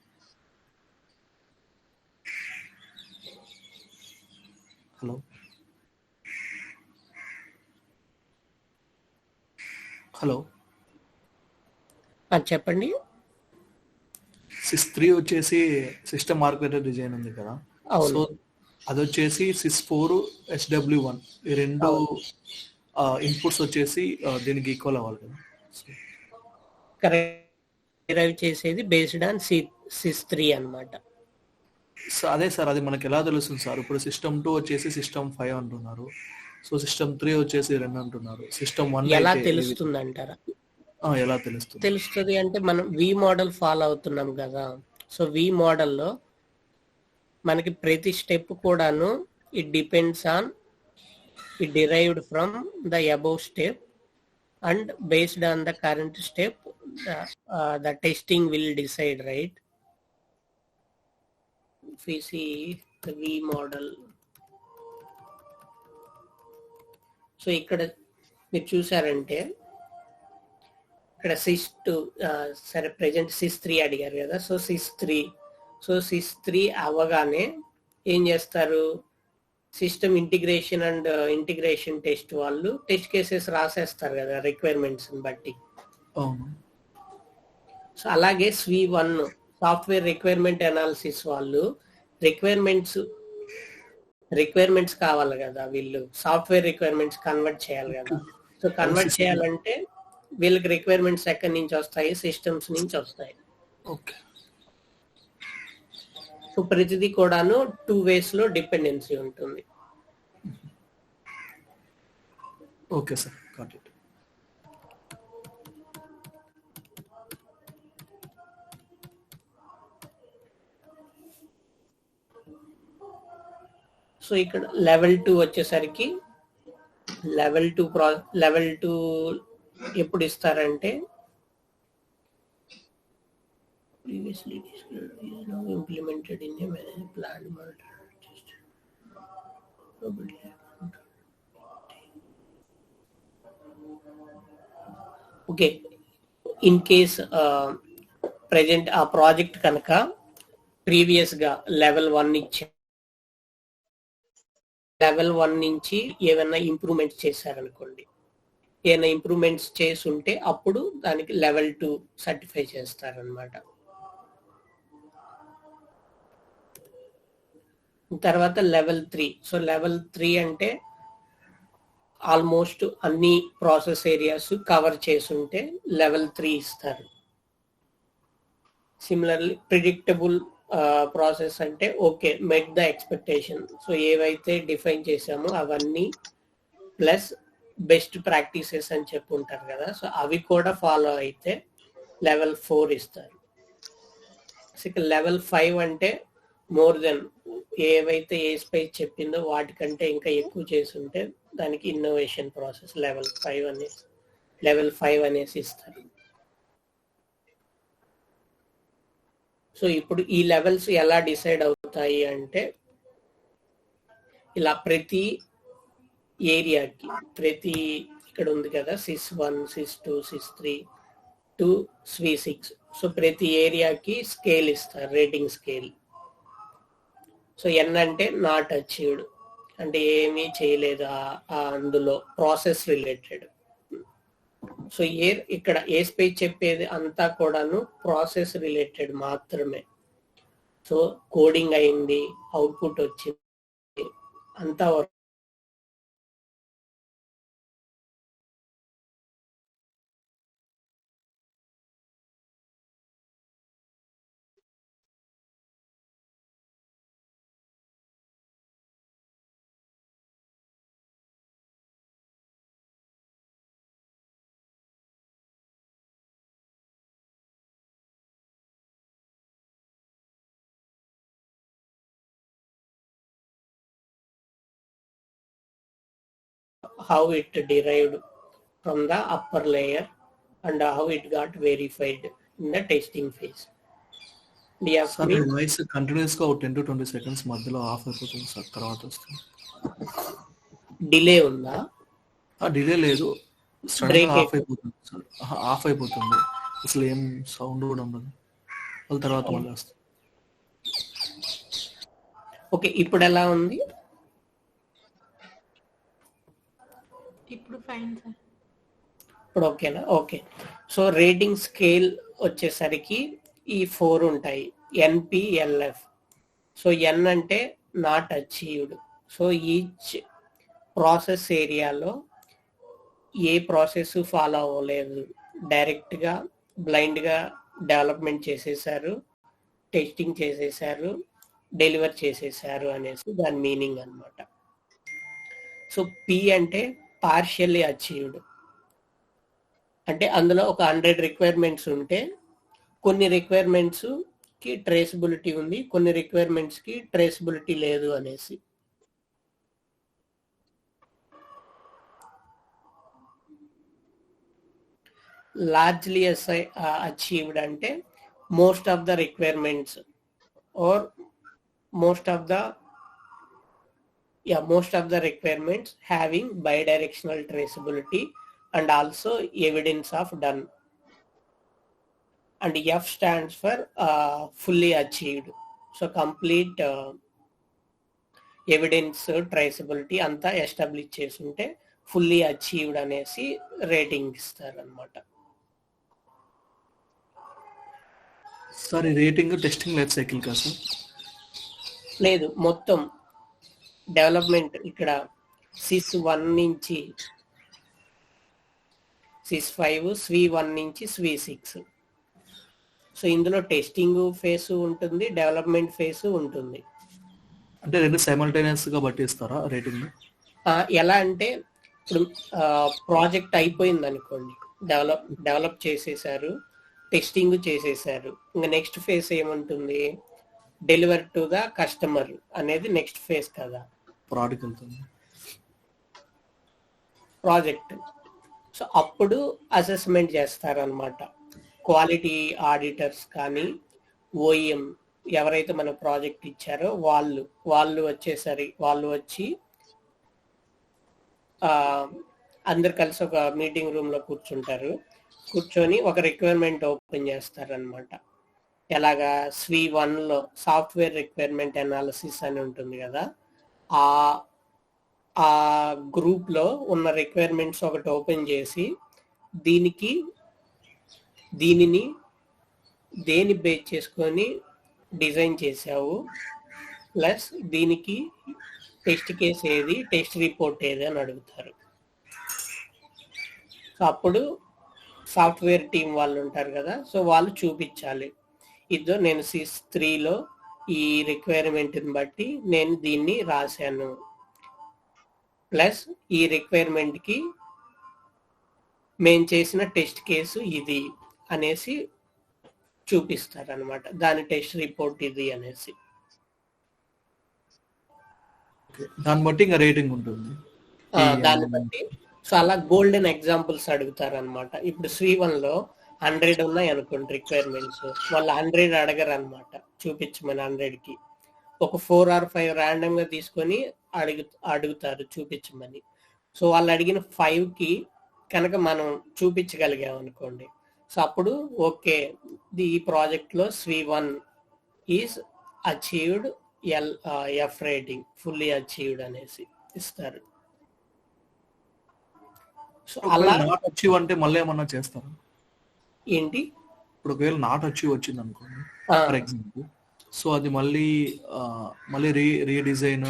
హలో చెప్పండి. SIS3 వచ్చేసి సిస్టమ్ ఆర్కిటెక్చర్ డిజైన్ ఉంది కదా, సో అది వచ్చేసి SIS4 SW1 ఈ రెండు ఇన్పుట్స్ వచ్చేసి దీనికి ఈక్వల్ అవ్వాలి కదా. కరెక్ట్ చేసేది బేస్డ్ ఆన్ SIS3 అన్నమాట. సో అదే సార్, అది మనకి ఎలా తెలుస్తుంది సార్? ఇప్పుడు సిస్టమ్ 2 వచ్చేసి సిస్టమ్ 5 అంటున్నారు, సో సిస్టమ్ 3 వచ్చేసి 2 అంటున్నారు, సిస్టమ్ 1 ఎలా తెలుస్తుంది అంటారా? ఎలా తెలుస్తుంది అంటే మనం వి మోడల్ ఫాలో అవుతున్నాం కదా. సో వి మోడల్లో మనకి ప్రతి స్టెప్ కూడాను it depends on, it derived from the above step, and based on the current step the testing will decide, right? If we see the V model, so ఇక్కడ మీరు చూసారంటే ఇక్కడ SIS2 సరే present SIS3 అడిగారు కదా. So SIS3 అవ్వగానే ఏం చేస్తారు, system integration and integration test వాళ్ళు టెస్ట్ కేసెస్ రాసేస్తారు కదా రిక్వైర్మెంట్స్ బట్టి. సో అలాగే SV1 సాఫ్ట్వేర్ రిక్వైర్మెంట్ అనాలిసిస్ వాళ్ళు రిక్వైర్మెంట్స్ కావాలి కదా, వీళ్ళు సాఫ్ట్వేర్ రిక్వైర్మెంట్స్ కన్వర్ట్ చేయాలి కదా. సో కన్వర్ట్ చేయాలంటే వీళ్ళకి రిక్వైర్మెంట్స్ ఎక్కడి నుంచి వస్తాయి, సిస్టమ్స్ నుంచి వస్తాయి. సో ప్రతిదీ కూడాను 2 ways లో డిపెండెన్సీ ఉంటుంది. Okay sir, got it. So ఇక్కడ లెవెల్ 2 వచ్చేసరికి లెవెల్ 2 ఎప్పుడు ఇస్తారంటే previously is now implemented in a planned monitor. Okay, in case present ఆ ప్రాజెక్ట్ కనుక ప్రీవియస్గా లెవెల్ 1 ఇచ్చే లెవెల్ 1 నుంచి ఏమైనా ఇంప్రూవ్మెంట్స్ చేశారనుకోండి, ఏమైనా ఇంప్రూవ్మెంట్స్ చేసుంటే అప్పుడు దానికి లెవెల్ 2 సర్టిఫై చేస్తారనమాట. తర్వాత లెవెల్ 3. సో లెవెల్ 3 అంటే ఆల్మోస్ట్ అన్ని ప్రాసెస్ ఏరియాస్ కవర్ చేసుంటే లెవెల్ 3 ఇస్తారు. సిమిలర్లీ ప్రిడిక్టబుల్ ప్రాసెస్ అంటే okay, met the expectation. So ఏవైతే డిఫైన్ చేసామో అవన్నీ ప్లస్ బెస్ట్ ప్రాక్టీసెస్ అని చెప్పుంటారు కదా, సో అవి కూడా ఫాలో అయితే లెవెల్ 4 ఇస్తారు. లెవెల్ 5 అంటే మోర్ దెన్ ఏవైతే ఏ స్పేస్ చెప్పిందో వాటికంటే ఇంకా ఎక్కువ చేసి ఉంటే దానికి ఇన్నోవేషన్ ప్రాసెస్ లెవెల్ 5 అనేసి ఇస్తారు. సో ఇప్పుడు ఈ లెవెల్స్ ఎలా డిసైడ్ అవుతాయి అంటే, ఇలా ప్రతి ఏరియాకి, ప్రతి ఇక్కడ ఉంది కదా SIS1, SIS2, SIS3 to SWE6, so ప్రతి ఏరియాకి స్కేల్ ఇస్తారు, రేటింగ్ స్కేల్. సో N అంటే నాట్ అచీవ్డ్, అంటే ఏమీ చేయలేదు అందులో ప్రాసెస్ రిలేటెడ్. సో ఇక్కడ ఏ స్పేస్ చెప్పేది అంతా కూడాను ప్రాసెస్ రిలేటెడ్ మాత్రమే. సో కోడింగ్ అయింది, అవుట్పుట్ వచ్చింది, అంతా how it derived from the upper layer and how it got verified in the testing phase. Voice continuous గా 10 to 20 seconds మధ్యలో ఆఫ్ అయిపోతుంది సార్, తర్వాత వస్తుంది. డిలే ఉందా? డిలే లేదు, సడన్ ఆఫ్ అయిపోతుంది సార్, ఆఫ్ అయిపోతుంది, అసలు ఏం సౌండ్ కూడా ఉండదు, వాళ్ళ తర్వాత మళ్ళీ వస్తుంది. ఓకే, ఇప్పుడు ఎలా ఉంది? ఇప్పుడు ఫైన్ సార్. ఇప్పుడు ఓకేనా? ఓకే. సో రేటింగ్ స్కేల్ వచ్చేసరికి ఈ 4 ఉంటాయి, NPLF. సో N అంటే not achieved. So each process ఏరియాలో ఏ ప్రాసెస్ ఫాలో అవ్వలేదు, డైరెక్ట్గా బ్లైండ్గా డెవలప్మెంట్ చేసేసారు, టెస్టింగ్ చేసేసారు, డెలివర్ చేసేసారు అనేసి దాని మీనింగ్ అన్నమాట. సో P అంటే పార్షియల్లీ అచీవ్డ్, అంటే అందులో ఒక 100 రిక్వైర్మెంట్స్ ఉంటే కొన్ని రిక్వైర్మెంట్స్ కి ట్రేసబిలిటీ ఉంది, కొన్ని రిక్వైర్మెంట్స్ కి ట్రేసబిలిటీ లేదు అనేసి. లార్జ్లీ అచీవ్డ్ అంటే most of the requirements or most of the requirements having bidirectional traceability and also evidence of done. And F stands for fully achieved. So complete evidence traceability anta establish chesunte fully achieved anesi rating istaru annamata. Sir rating testing life cycle కదా sir? లేదు, మొత్తం development ఇక్కడ SIS1 నుంచి SIS5, SWE1 నుంచి SWE6. So ఇందులో testing face ఉంటుంది, development face ఉంటుంది. అంటే రెండు సైమల్టేనియస్ గా పట్టిస్తారా రేటింగ్? ఎలా అంటే ఇప్పుడు ప్రాజెక్ట్ అయిపోయింది అనుకోండి, డెవలప్ చేసేసారు, టెస్టింగ్ చేసేసారు, ఇంకా నెక్స్ట్ ఫేజ్ ఏముంటుంది, డెలివర్ టు ద కస్టమర్ అనేది నెక్స్ట్ ఫేజ్ కదా, ప్రాజెక్ట్. సో అప్పుడు అసెస్మెంట్ చేస్తారనమాట క్వాలిటీ ఆడిటర్స్ కానీ OEM ఎవరైతే మన ప్రాజెక్ట్ ఇచ్చారో వాళ్ళు వచ్చి అందరు కలిసి ఒక మీటింగ్ రూమ్ లో కూర్చొని ఒక రిక్వైర్మెంట్ ఓపెన్ చేస్తారనమాట. ఎలాగా SWE1 లో సాఫ్ట్వేర్ రిక్వైర్మెంట్ అనాలిసిస్ అని ఉంటుంది కదా, ఆ గ్రూప్ లో ఉన్న రిక్వైర్మెంట్స్ ఒకటి ఓపెన్ చేసి దీనిని దేని బేస్ చేసుకొని డిజైన్ చేసావు, ప్లస్ దీనికి టెస్ట్ కేస్ ఏది, టెస్ట్ రిపోర్ట్ ఏది అని అడుగుతారు. సో అప్పుడు సాఫ్ట్వేర్ టీం వాళ్ళు ఉంటారు కదా, సో వాళ్ళు చూపించాలి, ఇదో నేను SIS3లో ఈ రిక్వైర్మెంట్ని బట్టి నేను దీన్ని రాశాను, ప్లస్ ఈ రిక్వైర్మెంట్కి మేము చేసిన టెస్ట్ కేసు ఇది అనేసి చూపిస్తారు అనమాట, దాని టెస్ట్ రిపోర్ట్ ఇది అనేసి. దాన్ని బట్టి ఇంకా రేటింగ్ ఉంటుంది. దాన్ని బట్టి సో అలా గోల్డెన్ ఎగ్జాంపుల్స్ అడుగుతారు అనమాట. ఇప్పుడు C1 లో 100 ఉన్నాయి అనుకోండి రిక్వైర్మెంట్స్, వాళ్ళు 100 అడగరు అనమాట చూపించమని. 100కి ఒక 4 or 5 ర్యాండమ్ గా తీసుకొని అడుగుతారు చూపించమని. సో వాళ్ళు అడిగిన 5కి కనుక మనం చూపించగలిగాం అనుకోండి, సో అప్పుడు ఓకే ఈ ప్రాజెక్ట్ లో C1 is achieved F rating, fully achieved అనేసి ఇస్తారు. సో అలా నాట్ అచీవ్ అంటే మళ్ళీ ఏమన్నా చేస్తారా? ఏంటి ఇప్పుడు ఒకవేళ నాట్ అచీవ్ వచ్చింది అనుకోండి ఫర్ ఎగ్జాంపుల్, సో అది మళ్ళీ రీడిజైన్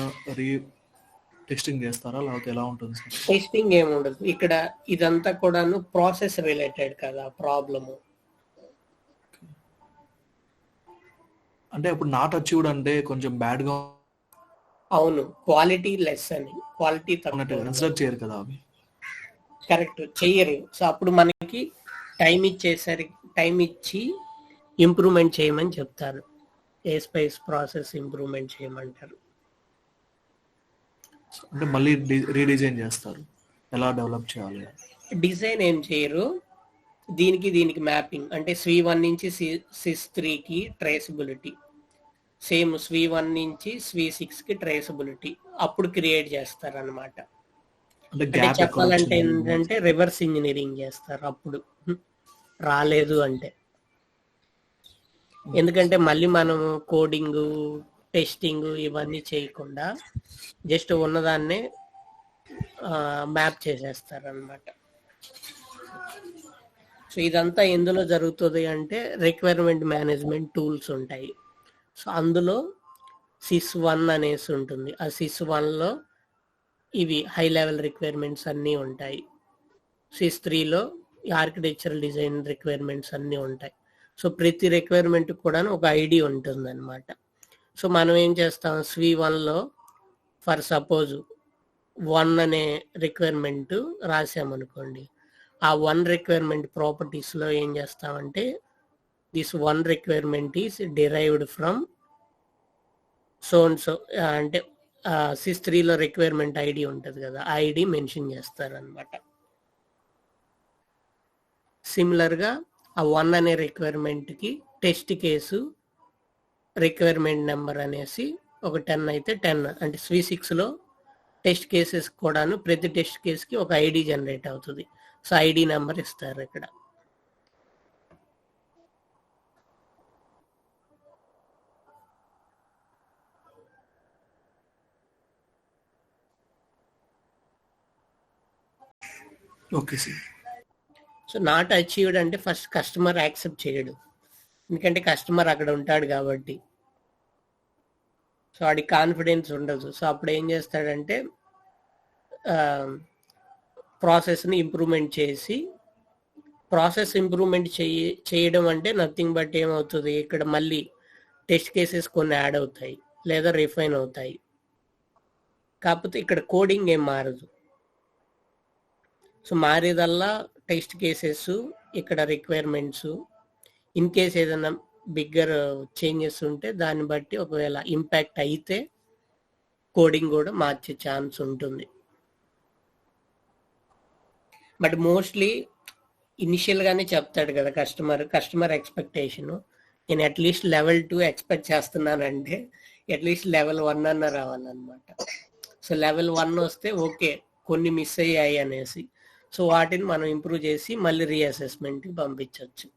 టెస్టింగ్ చేస్తారా, లేకపోతే ఎలా ఉంటుంది సార్? టెస్టింగ్ ఏముండదు ఇక్కడ, ఇదంతా కూడాను ప్రాసెస్ రిలేటెడ్ కదా ప్రాబ్లము. అంటే ఇప్పుడు నాట్ అచీవ్డ్ అంటే కొంచెం బ్యాడ్ గా, అవును, క్వాలిటీ లెస్ అని, క్వాలిటీ తక్కువ కన్సిడర్ చేయరు కదా అవి. కరెక్ట్ చెయ్యరు. సో అప్పుడు మనకి టైం ఇచ్చి ఇంప్రూవ్మెంట్ చేయమని చెప్తారు, స్పైస్ ప్రాసెస్ ఇంప్రూవ్మెంట్ చేయమంటారు. అంటే మళ్ళీ రీడిజైన్ చేస్తారు ఎలా డెవలప్ చేయాలి. డిజైన్ ఏం చేయరు, దీనికి మ్యాపింగ్ అంటే C1 నుంచి SIS3కి ట్రేసబిలిటీ, సేమ్ C1 నుంచి C6కి ట్రేసబిలిటీ అప్పుడు క్రియేట్ చేస్తారు అనమాట. అంటే చెప్పాలంటే ఏంటంటే రివర్స్ ఇంజనీరింగ్ చేస్తారు అప్పుడు రాలేదు అంటే. ఎందుకంటే మళ్ళీ మనం కోడింగ్ టెస్టింగ్ ఇవన్నీ చేయకుండా జస్ట్ ఉన్నదాన్నే మ్యాప్ చేసేస్తారు అనమాట. సో ఇదంతా ఎందులో జరుగుతుంది అంటే రిక్వైర్మెంట్ మేనేజ్మెంట్ టూల్స్ ఉంటాయి. సో అందులో SIS1 అనేసి ఉంటుంది. ఆ SIS1లో ఇవి హై లెవెల్ రిక్వైర్మెంట్స్ అన్నీ ఉంటాయి. SIS3లో ఆర్కిటెక్చరల్ డిజైన్ రిక్వైర్మెంట్స్ అన్నీ ఉంటాయి. సో ప్రతి రిక్వైర్మెంట్ కూడా ఒక ఐడి ఉంటుంది అనమాట. సో మనం ఏం చేస్తాం, C1లో ఫర్ సపోజ్ 1 అనే రిక్వైర్మెంట్ రాసామనుకోండి, ఆ 1 రిక్వైర్మెంట్ ప్రాపర్టీస్లో ఏం చేస్తామంటే this 1 requirement is derived from so and so, అంటే SIS3లో రిక్వైర్మెంట్ ఐడి ఉంటుంది కదా, ఆ ఐడి మెన్షన్ చేస్తారనమాట. సిమిలర్గా ఆ 1 అనే రిక్వైర్మెంట్కి టెస్ట్ కేసు రిక్వైర్మెంట్ నెంబర్ అనేసి ఒక 10 అయితే 10, అంటే C6లో టెస్ట్ కేసెస్ కూడాను ప్రతి టెస్ట్ కేసుకి ఒక ఐడి జనరేట్ అవుతుంది. సో ఐడి నెంబర్ ఇస్తారు ఇక్కడ. Okay sir. So not achieved అంటే ఫస్ట్ కస్టమర్ యాక్సెప్ట్ చేయడు, ఎందుకంటే కస్టమర్ అక్కడ ఉంటాడు కాబట్టి. సో వాడికి కాన్ఫిడెన్స్ ఉండదు. సో అప్పుడు ఏం చేస్తాడంటే ప్రాసెస్ని ఇంప్రూవ్మెంట్ చేసి, ప్రాసెస్ ఇంప్రూవ్మెంట్ చేయడం అంటే నథింగ్ బట్ ఏమవుతుంది, ఇక్కడ మళ్ళీ టెస్ట్ కేసెస్ కొన్ని యాడ్ అవుతాయి లేదా రిఫైన్ అవుతాయి. కాకపోతే ఇక్కడ కోడింగ్ ఏం మారదు. సో మారేదల్లా టెస్ట్ కేసెస్, ఇక్కడ రిక్వైర్మెంట్స్, ఇన్ కేస్ ఏదైనా బిగ్గర్ చేంజెస్ ఉంటే దాన్ని బట్టి ఒకవేళ ఇంపాక్ట్ అయితే కోడింగ్ కూడా మార్చే ఛాన్స్ ఉంటుంది. బట్ మోస్ట్లీ ఇనిషియల్గానే చెప్తాడు కదా కస్టమర్ ఎక్స్పెక్టేషను, నేను అట్లీస్ట్ లెవెల్ 2 ఎక్స్పెక్ట్ చేస్తున్నానంటే అట్లీస్ట్ లెవెల్ 1 అన్న రావాలన్నమాట. సో లెవెల్ 1 వస్తే ఓకే కొన్ని మిస్ అయ్యాయి అనేసి, సో వాటిని మనం ఇంప్రూవ్ చేసి మళ్ళీ రీఅసెస్మెంట్కి పంపించవచ్చు.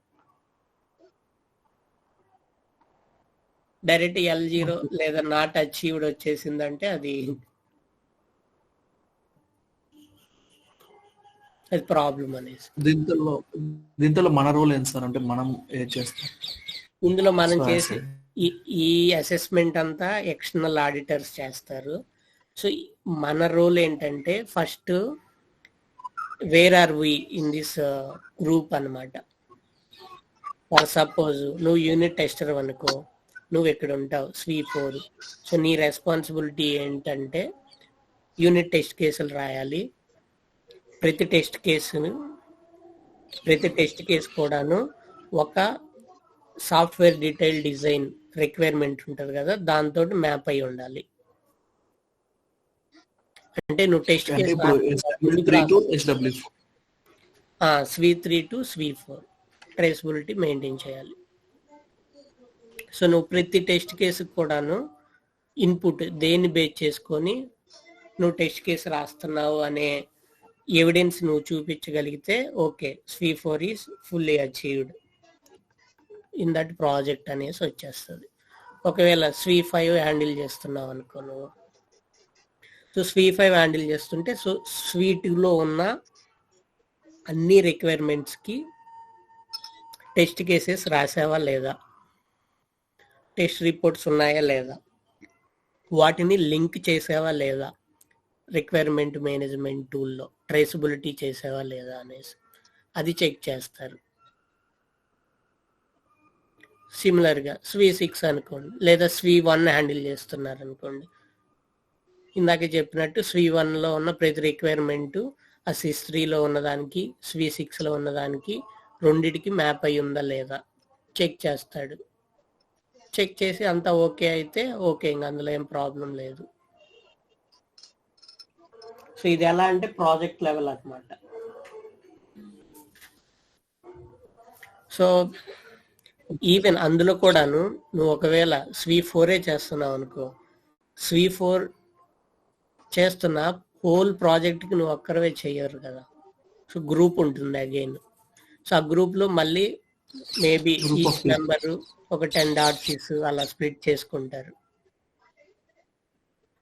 డైరెక్ట్ L0 లేదా నాట్ అచీవ్డ్ వచ్చేసిందంటే అది ప్రాబ్లం అనేసి. దీంట్లో మన రోల్ ఏంటి సార్, అంటే మనం ఏం చేస్తాం ఇందులో మనం చేసే ఈ అసెస్మెంట్ అంతా ఎక్స్టర్నల్ ఆడిటర్స్ చేస్తారు. సో మన రోల్ ఏంటంటే first where are we in this group అనమాట. ఫర్ సపోజ్ నువ్వు యూనిట్ టెస్టర్ అనుకో, నువ్వు ఎక్కడ ఉంటావు C4. సో నీ రెస్పాన్సిబిలిటీ ఏంటంటే యూనిట్ టెస్ట్ కేసులు రాయాలి, ప్రతి టెస్ట్ కేసును ప్రతి టెస్ట్ కేసు కూడాను ఒక సాఫ్ట్వేర్ డీటెయిల్ డిజైన్ రిక్వైర్మెంట్ ఉంటుంది కదా, దాంతో మ్యాప్ అయి ఉండాలి. అంటే నువ్వు టెస్ట్ అంటే కేసు ఇప్పుడు SW3 to SW4 SWE3 to SWE4 traceability maintain చేయాలి. సో నువ్వు ప్రతి టెస్ట్ కేసుకు కూడాను ఇన్పుట్ దేన్ని బేస్ చేసుకొని నువ్వు టెస్ట్ కేసు రాస్తున్నావు అనే ఎవిడెన్స్ నువ్వు చూపించగలిగితే okay, SWE4 is fully achieved in that project అనేసి వచ్చేస్తుంది. ఒకవేళ SWE5 హ్యాండిల్ చేస్తున్నావు అనుకో నువ్వు, సో SWE5 హ్యాండిల్ చేస్తుంటే సో SWE2లో ఉన్న అన్ని రిక్వైర్మెంట్స్కి టెస్ట్ కేసెస్ రాసావా లేదా, టెస్ట్ రిపోర్ట్స్ ఉన్నాయా లేదా, వాటిని లింక్ చేసావా లేదా, రిక్వైర్మెంట్ మేనేజ్మెంట్ టూల్లో ట్రేసబిలిటీ చేసావా లేదా అనేసి అది చెక్ చేస్తారు. సిమిలర్గా SWE6 అనుకోండి, లేదా SWE1 హ్యాండిల్ చేస్తున్నారు అనుకోండి, ఇందాక చెప్పినట్టు SWE1లో ఉన్న ప్రతి రిక్వైర్మెంటు ఆ SIS3లో ఉన్నదానికి SWE6లో ఉన్నదానికి రెండిటికి మ్యాప్ అయి ఉందా లేదా చెక్ చేస్తాడు. చెక్ చేసి అంతా ఓకే అయితే ఓకే, ఇంక అందులో ఏం ప్రాబ్లం లేదు. సో ఇది ఎలా అంటే ప్రాజెక్ట్ లెవెల్ అన్నమాట. సో ఈవెన్ అందులో కూడాను నువ్వు ఒకవేళ SWE4 చేస్తున్నావు అనుకో, SWE4 చేస్తున్న హోల్ ప్రాజెక్ట్కి నువ్వు ఒక్కరవే చెయ్యరు కదా, సో గ్రూప్ ఉంటుంది అగైన్. సో ఆ గ్రూప్లో మళ్ళీ మేబీ ఈచ్ మెంబరు ఒక 10 డాట్స్ అలా స్ప్లిట్ చేసుకుంటారు.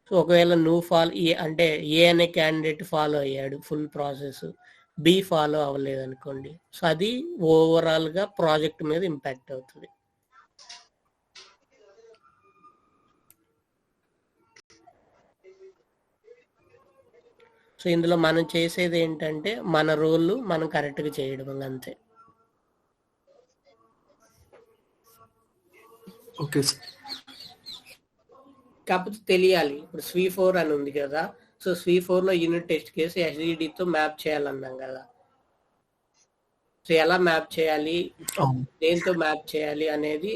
సో ఒకవేళ నువ్వు అంటే ఏ అనే క్యాండిడేట్ ఫాలో అయ్యాడు ఫుల్ ప్రాసెస్, బి ఫాలో అవ్వలేదు అనుకోండి, సో అది ఓవరాల్గా ప్రాజెక్ట్ మీద ఇంపాక్ట్ అవుతుంది. సో ఇందులో మనం చేసేది ఏంటంటే మన రోల్ మనం కరెక్ట్గా చేయడం అంతే. ఓకే, కాకపోతే తెలియాలి, ఇప్పుడు SWE4 అని ఉంది కదా, సో SWE4లో యూనిట్ టెస్ట్ కేసు SDDతో మ్యాప్ చేయాలన్నాం కదా, సో ఎలా మ్యాప్ చేయాలి, దేంతో మ్యాప్ చేయాలి అనేది,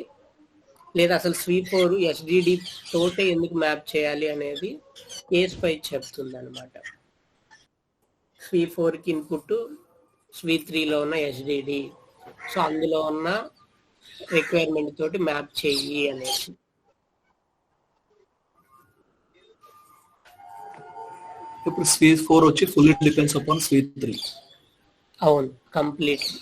లేదా అసలు SWE4 SDD తోటే ఎందుకు మ్యాప్ చేయాలి అనేది కేస్ పై చెప్తుంది అనమాట. SWE4కి ఇన్పుట్ SWE3లో ఉన్న SDD, సో అందులో ఉన్న రిక్వైర్మెంట్ తోటి మ్యాప్ చెయ్యి అనేసి. ఇప్పుడు SWE4 వచ్చి ఫుల్లీ డిపెండ్స్ అపాన్ SWE3. అవును, కంప్లీట్లీ.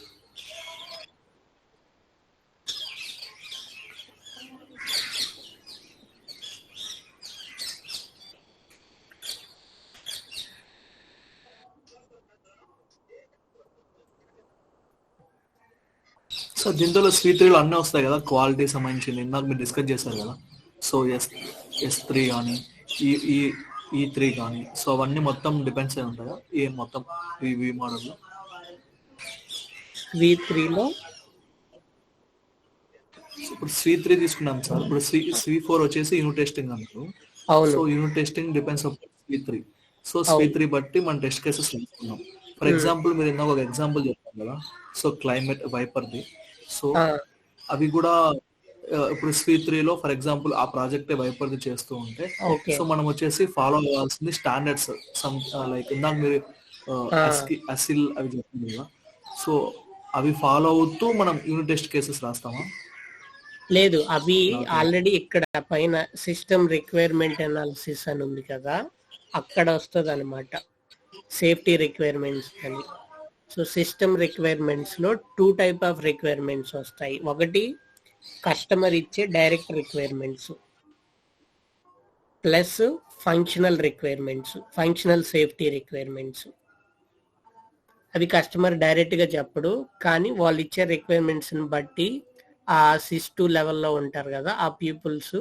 సో దీంట్లో SWE3లో అన్నీ వస్తాయి కదా, క్వాలిటీ సంబంధించింది ఇందాక మీరు డిస్కస్ చేశారు కదా. సో S3 కానీ E3 కానీ, సో అవన్నీ మొత్తం డిపెండ్స్ అయి ఉంటాయా ఏ మొత్తం ఈ మోడల్లో? SWE3లో ఇప్పుడు SWE3 తీసుకున్నాం సార్, ఇప్పుడు SWE4 వచ్చేసి యూనిట్ టెస్టింగ్ అంటారు. So unit testing depends upon SWE3. So SWE3 బట్టి మన టెస్ట్ కేసెస్ తీసుకున్నాం. ఫర్ ఎగ్జాంపుల్ మీరు ఇందాక ఒక ఎగ్జాంపుల్ చెప్పారు కదా, సో క్లైమేట్ వైపర్ది, సో అవి కూడా ఇప్పుడు SWE3లో ఫర్ ఎగ్జాంపుల్ ఆ ప్రాజెక్ట్ వైపర్ది చేస్తూ ఉంటే, సో మనం వచ్చేసి ఫాలో అవ్వాల్సింది స్టాండర్డ్స్ లైక్ ఇందాక మీరు అసిల్ అవి చెప్తుంది కదా, సో అవి ఫాలో అవుతూ మనం యూనిట్ టెస్ట్ కేసెస్ రాస్తామా? లేదు, అవి ఆల్రెడీ ఇక్కడ పైన సిస్టమ్ రిక్వైర్మెంట్ అనాలిసిస్ అని ఉంది కదా, అక్కడ వస్తుంది అనమాట సేఫ్టీ రిక్వైర్మెంట్స్ అని. సో సిస్టమ్ రిక్వైర్మెంట్స్లో 2 టైప్ ఆఫ్ రిక్వైర్మెంట్స్ వస్తాయి. ఒకటి కస్టమర్ ఇచ్చే direct requirements, plus functional requirements, functional safety requirements. అవి కస్టమర్ డైరెక్ట్గా చెప్పడు, కానీ వాళ్ళు ఇచ్చే రిక్వైర్మెంట్స్ని బట్టి ఆ SIS2 లెవెల్లో ఉంటారు కదా, ఆ పీపుల్స్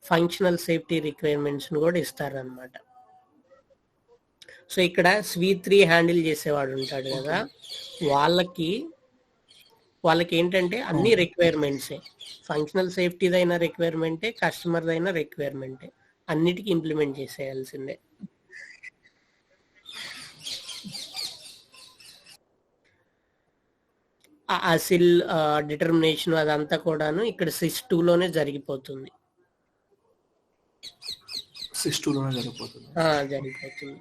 ఫంక్షనల్ సేఫ్టీ రిక్వైర్మెంట్స్ని కూడా ఇస్తారనమాట. సో ఇక్కడ SWE3 హ్యాండిల్ చేసేవాడు ఉంటాడు కదా, వాళ్ళకి ఏంటంటే అన్ని రిక్వైర్మెంట్సే, ఫంక్షనల్ సేఫ్టీదైన రిక్వైర్మెంటే, కస్టమర్దైన రిక్వైర్మెంటే, అన్నిటికీ ఇంప్లిమెంట్ చేసేయాల్సిందే. అసిల్ డిటర్మినేషన్ అదంతా కూడాను ఇక్కడ SIS2 లోనే జరిగిపోతుంది. సిస్టూలోనే జరిగిపోతుంది. జరిగిపోతుంది.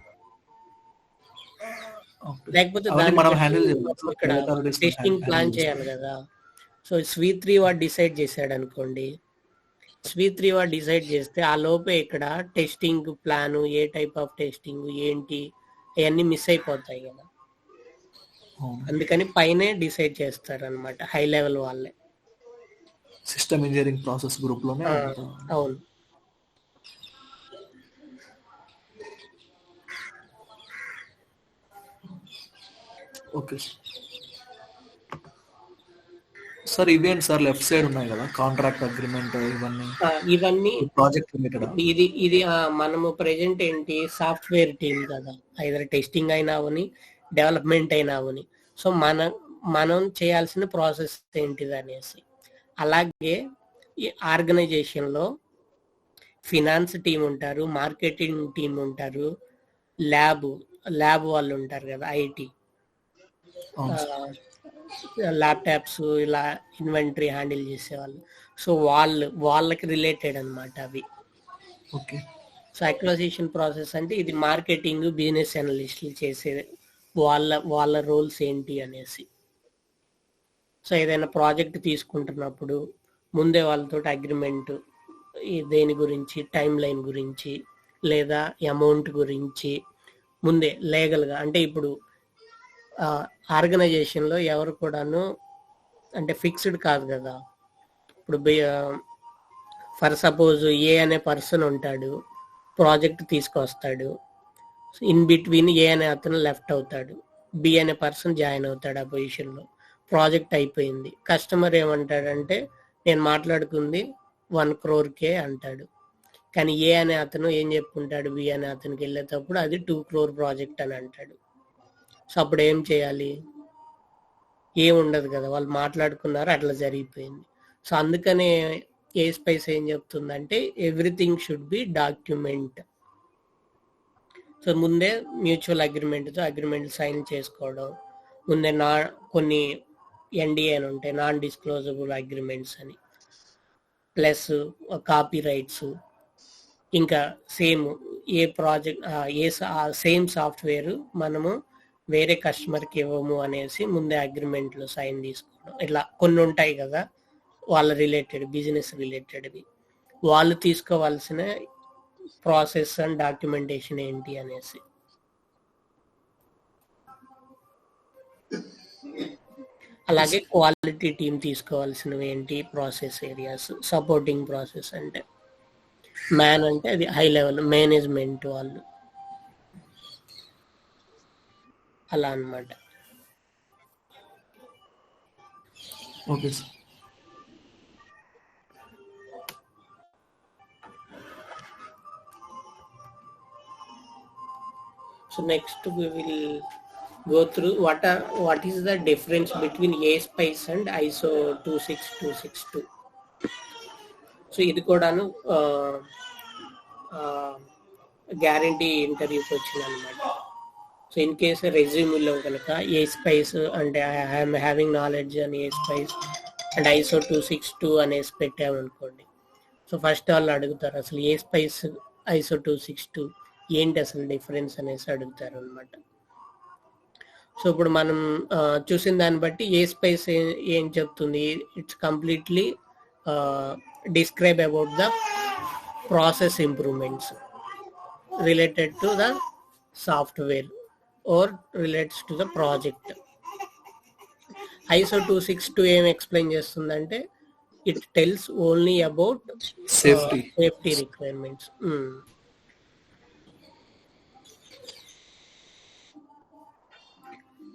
ఓకే. లేకపోతే అవన్నీ దాన్ని మనం బట్టి హ్యాండిల్ చేయాలి మనం సార్. ఇక్కడ ఇర్రెగ్యులారిటీస్ టెస్టింగ్ ప్లాన్ హ్యాండిల్ చేయాలి చేసుకోవాలి. కదా. సో స్వీ3 వాడు డిసైడ్ చేశాడు అనుకోండి, స్వీ3 వాడు డిసైడ్ చేస్తే ఆ లోపే ఇక్కడ testing plan, A type of testing ఏంటి అవన్నీ మిస్ అయిపోతాయి కదా. అవును. అందుకని పైనే డిసైడ్ చేస్తారు అనమాట, హై లెవెల్ వాళ్ళే. సిస్టమ్ ఇంజనీరింగ్ ప్రాసెస్ గ్రూప్ లోనే ఆ, అంతా. అవును. Okay sir. ఇవేంటి సార్ లెఫ్ట్ సైడ్ ఉన్నాయి కదా, కాంట్రాక్ట్ అగ్రిమెంట్ ఇవన్నీ ఇవన్నీ ప్రాజెక్ట్ రిలేటెడ్. ఇది మనము ప్రెజెంట్ ఏంటి సాఫ్ట్వేర్ టీమ్ కదా, ఐదర్ టెస్టింగ్ అయినా అవని డెవలప్మెంట్ అయినా అవని. సో మనం చేయాల్సిన ప్రాసెస్ ఏంటిది అనేసి. అలాగే ఈ ఆర్గనైజేషన్లో ఫినాన్స్ టీం ఉంటారు, మార్కెటింగ్ టీం ఉంటారు, ల్యాబ్ వాళ్ళు ఉంటారు కదా, ఐటీ, ల్యాప్టాప్స్ ఇలా ఇన్వెంటరీ హ్యాండిల్ చేసేవాళ్ళు. సో వాళ్ళకి రిలేటెడ్ అనమాట అవి. ఓకే. సో అక్విజిషన్ ప్రాసెస్ అంటే ఇది మార్కెటింగ్, బిజినెస్ అనలిస్టులు చేసే వాళ్ళ రోల్స్ ఏంటి అనేసి. సో ఏదైనా ప్రాజెక్ట్ తీసుకుంటున్నప్పుడు ముందే వాళ్ళతో అగ్రిమెంట్, దేని గురించి, టైం లైన్ గురించి లేదా అమౌంట్ గురించి ముందే లీగల్గా. అంటే ఇప్పుడు ఆర్గనైజేషన్లో ఎవరు కూడాను అంటే ఫిక్స్డ్ కాదు కదా. ఇప్పుడు ఫర్ సపోజ్ ఏ అనే పర్సన్ ఉంటాడు, ప్రాజెక్ట్ తీసుకొస్తాడు, ఇన్ బిట్వీన్ ఏ అనే అతను లెఫ్ట్ అవుతాడు, బి అనే పర్సన్ జాయిన్ అవుతాడు ఆ పొజిషన్లో. ప్రాజెక్ట్ అయిపోయింది, కస్టమర్ ఏమంటాడంటే నేను మాట్లాడుకుంది 1 crore అంటాడు. కానీ ఏ అనే అతను ఏం చెప్పుకుంటాడు, బి అనే అతనికి వెళ్ళేటప్పుడు అది 2 crore ప్రాజెక్ట్ అని అంటాడు. సో అప్పుడు ఏం చేయాలి? ఏముండదు కదా, వాళ్ళు మాట్లాడుకున్నారు, అట్లా జరిగిపోయింది. సో అందుకనే ఏ స్పైస్ ఏం చెప్తుందంటే everything should be document. So ముందే మ్యూచువల్ అగ్రిమెంట్ సైన్ చేసుకోవడం, ముందే కొన్ని NDA అని ఉంటాయి, నాన్ డిస్క్లోజబుల్ అగ్రిమెంట్స్ అని, ప్లస్ కాపీ రైట్స్. ఇంకా సేమ్ ఏ ప్రాజెక్ట్ సేమ్ సాఫ్ట్వేర్ మనము వేరే కస్టమర్కి ఇవ్వము అనేసి ముందే అగ్రిమెంట్లో సైన్ తీసుకోవడం. ఇట్లా కొన్ని ఉంటాయి కదా వాళ్ళ రిలేటెడ్, బిజినెస్ రిలేటెడ్వి. వాళ్ళు తీసుకోవాల్సిన ప్రాసెస్ అండ్ డాక్యుమెంటేషన్ ఏంటి అనేసి. అలాగే క్వాలిటీ టీం తీసుకోవాల్సినవి ఏంటి, ప్రాసెస్ ఏరియాస్, సపోర్టింగ్ ప్రాసెస్ అంటే మ్యాన్ అంటే అది హై లెవెల్ మేనేజ్మెంట్ వాళ్ళు, అలా అన్నమాట. Okay sir. So next we will go through what is the difference between ASPICE and ISO 26262. So ఇది కూడాను గ్యారంటీ ఇంటర్వ్యూకి వచ్చింది అనమాట. సో ఇన్ కేస్ రెజ్యూమ్లో కనుక ASPICE అంటే ఐఎమ్ హ్యావింగ్ నాలెడ్జ్ అని ASPICE అండ్ ISO 262 అనేసి పెట్టామనుకోండి. సో ఫస్ట్ వాళ్ళు అడుగుతారు అసలు ASPICE ISO 262 ఏంటి అసలు డిఫరెన్స్ అనేసి అడుగుతారు అనమాట. సో ఇప్పుడు మనం చూసిన దాన్ని బట్టి ASPICE ఏం చెప్తుంది, it's completely describe about the process improvements related to the software or relates to the project. ISO 262 ఏం ఎక్స్ప్లెయిన్ చేస్తుందంటే it tells only about safety requirements.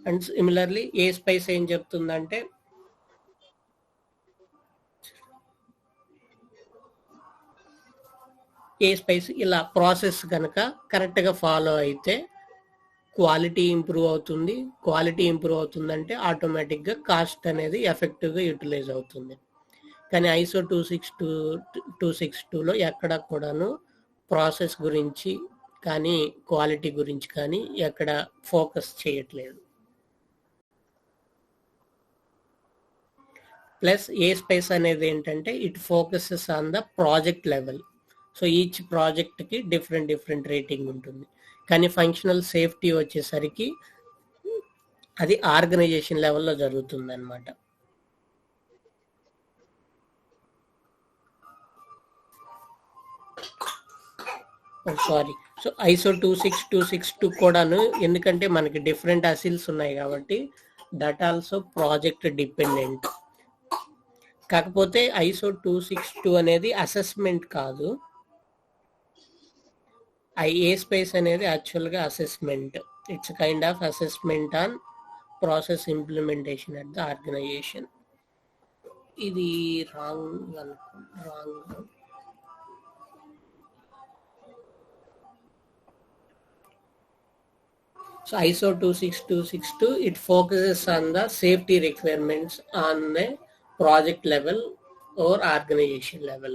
And similarly ASPICE ఏం చెప్తుందంటే ASPICE ఇలా ప్రాసెస్ కనుక కరెక్ట్గా ఫాలో అయితే క్వాలిటీ ఇంప్రూవ్ అవుతుంది. Quality improve అవుతుందంటే ఆటోమేటిక్గా కాస్ట్ అనేది ఎఫెక్టివ్గా యూటిలైజ్ అవుతుంది. కానీ ISO 262లో ఎక్కడ కూడాను ప్రాసెస్ గురించి కానీ క్వాలిటీ గురించి కానీ ఎక్కడ ఫోకస్ చేయట్లేదు. ప్లస్ ఏ స్పేస్ అనేది ఏంటంటే it focuses on the project level. So each ప్రాజెక్ట్కి డిఫరెంట్ రేటింగ్ ఉంటుంది. కానీ ఫంక్షనల్ సేఫ్టీ వచ్చేసరికి అది ఆర్గనైజేషన్ లెవెల్లో జరుగుతుంది అనమాట. సారీ, సో ఐసో 26262 కూడాను, ఎందుకంటే మనకి డిఫరెంట్ అసిల్స్ ఉన్నాయి కాబట్టి దట్ ఆల్సో ప్రాజెక్ట్ డిపెండెంట్. కాకపోతే ఐసో 262 అనేది అసెస్మెంట్ కాదు, ఏ స్పేస్ అనేది యాక్చువల్గా assessment. It's kind of assessment on process implementation at the organisation. ఇది wrong. So ISO 26262, it focuses on the safety requirements on the project level or organization level.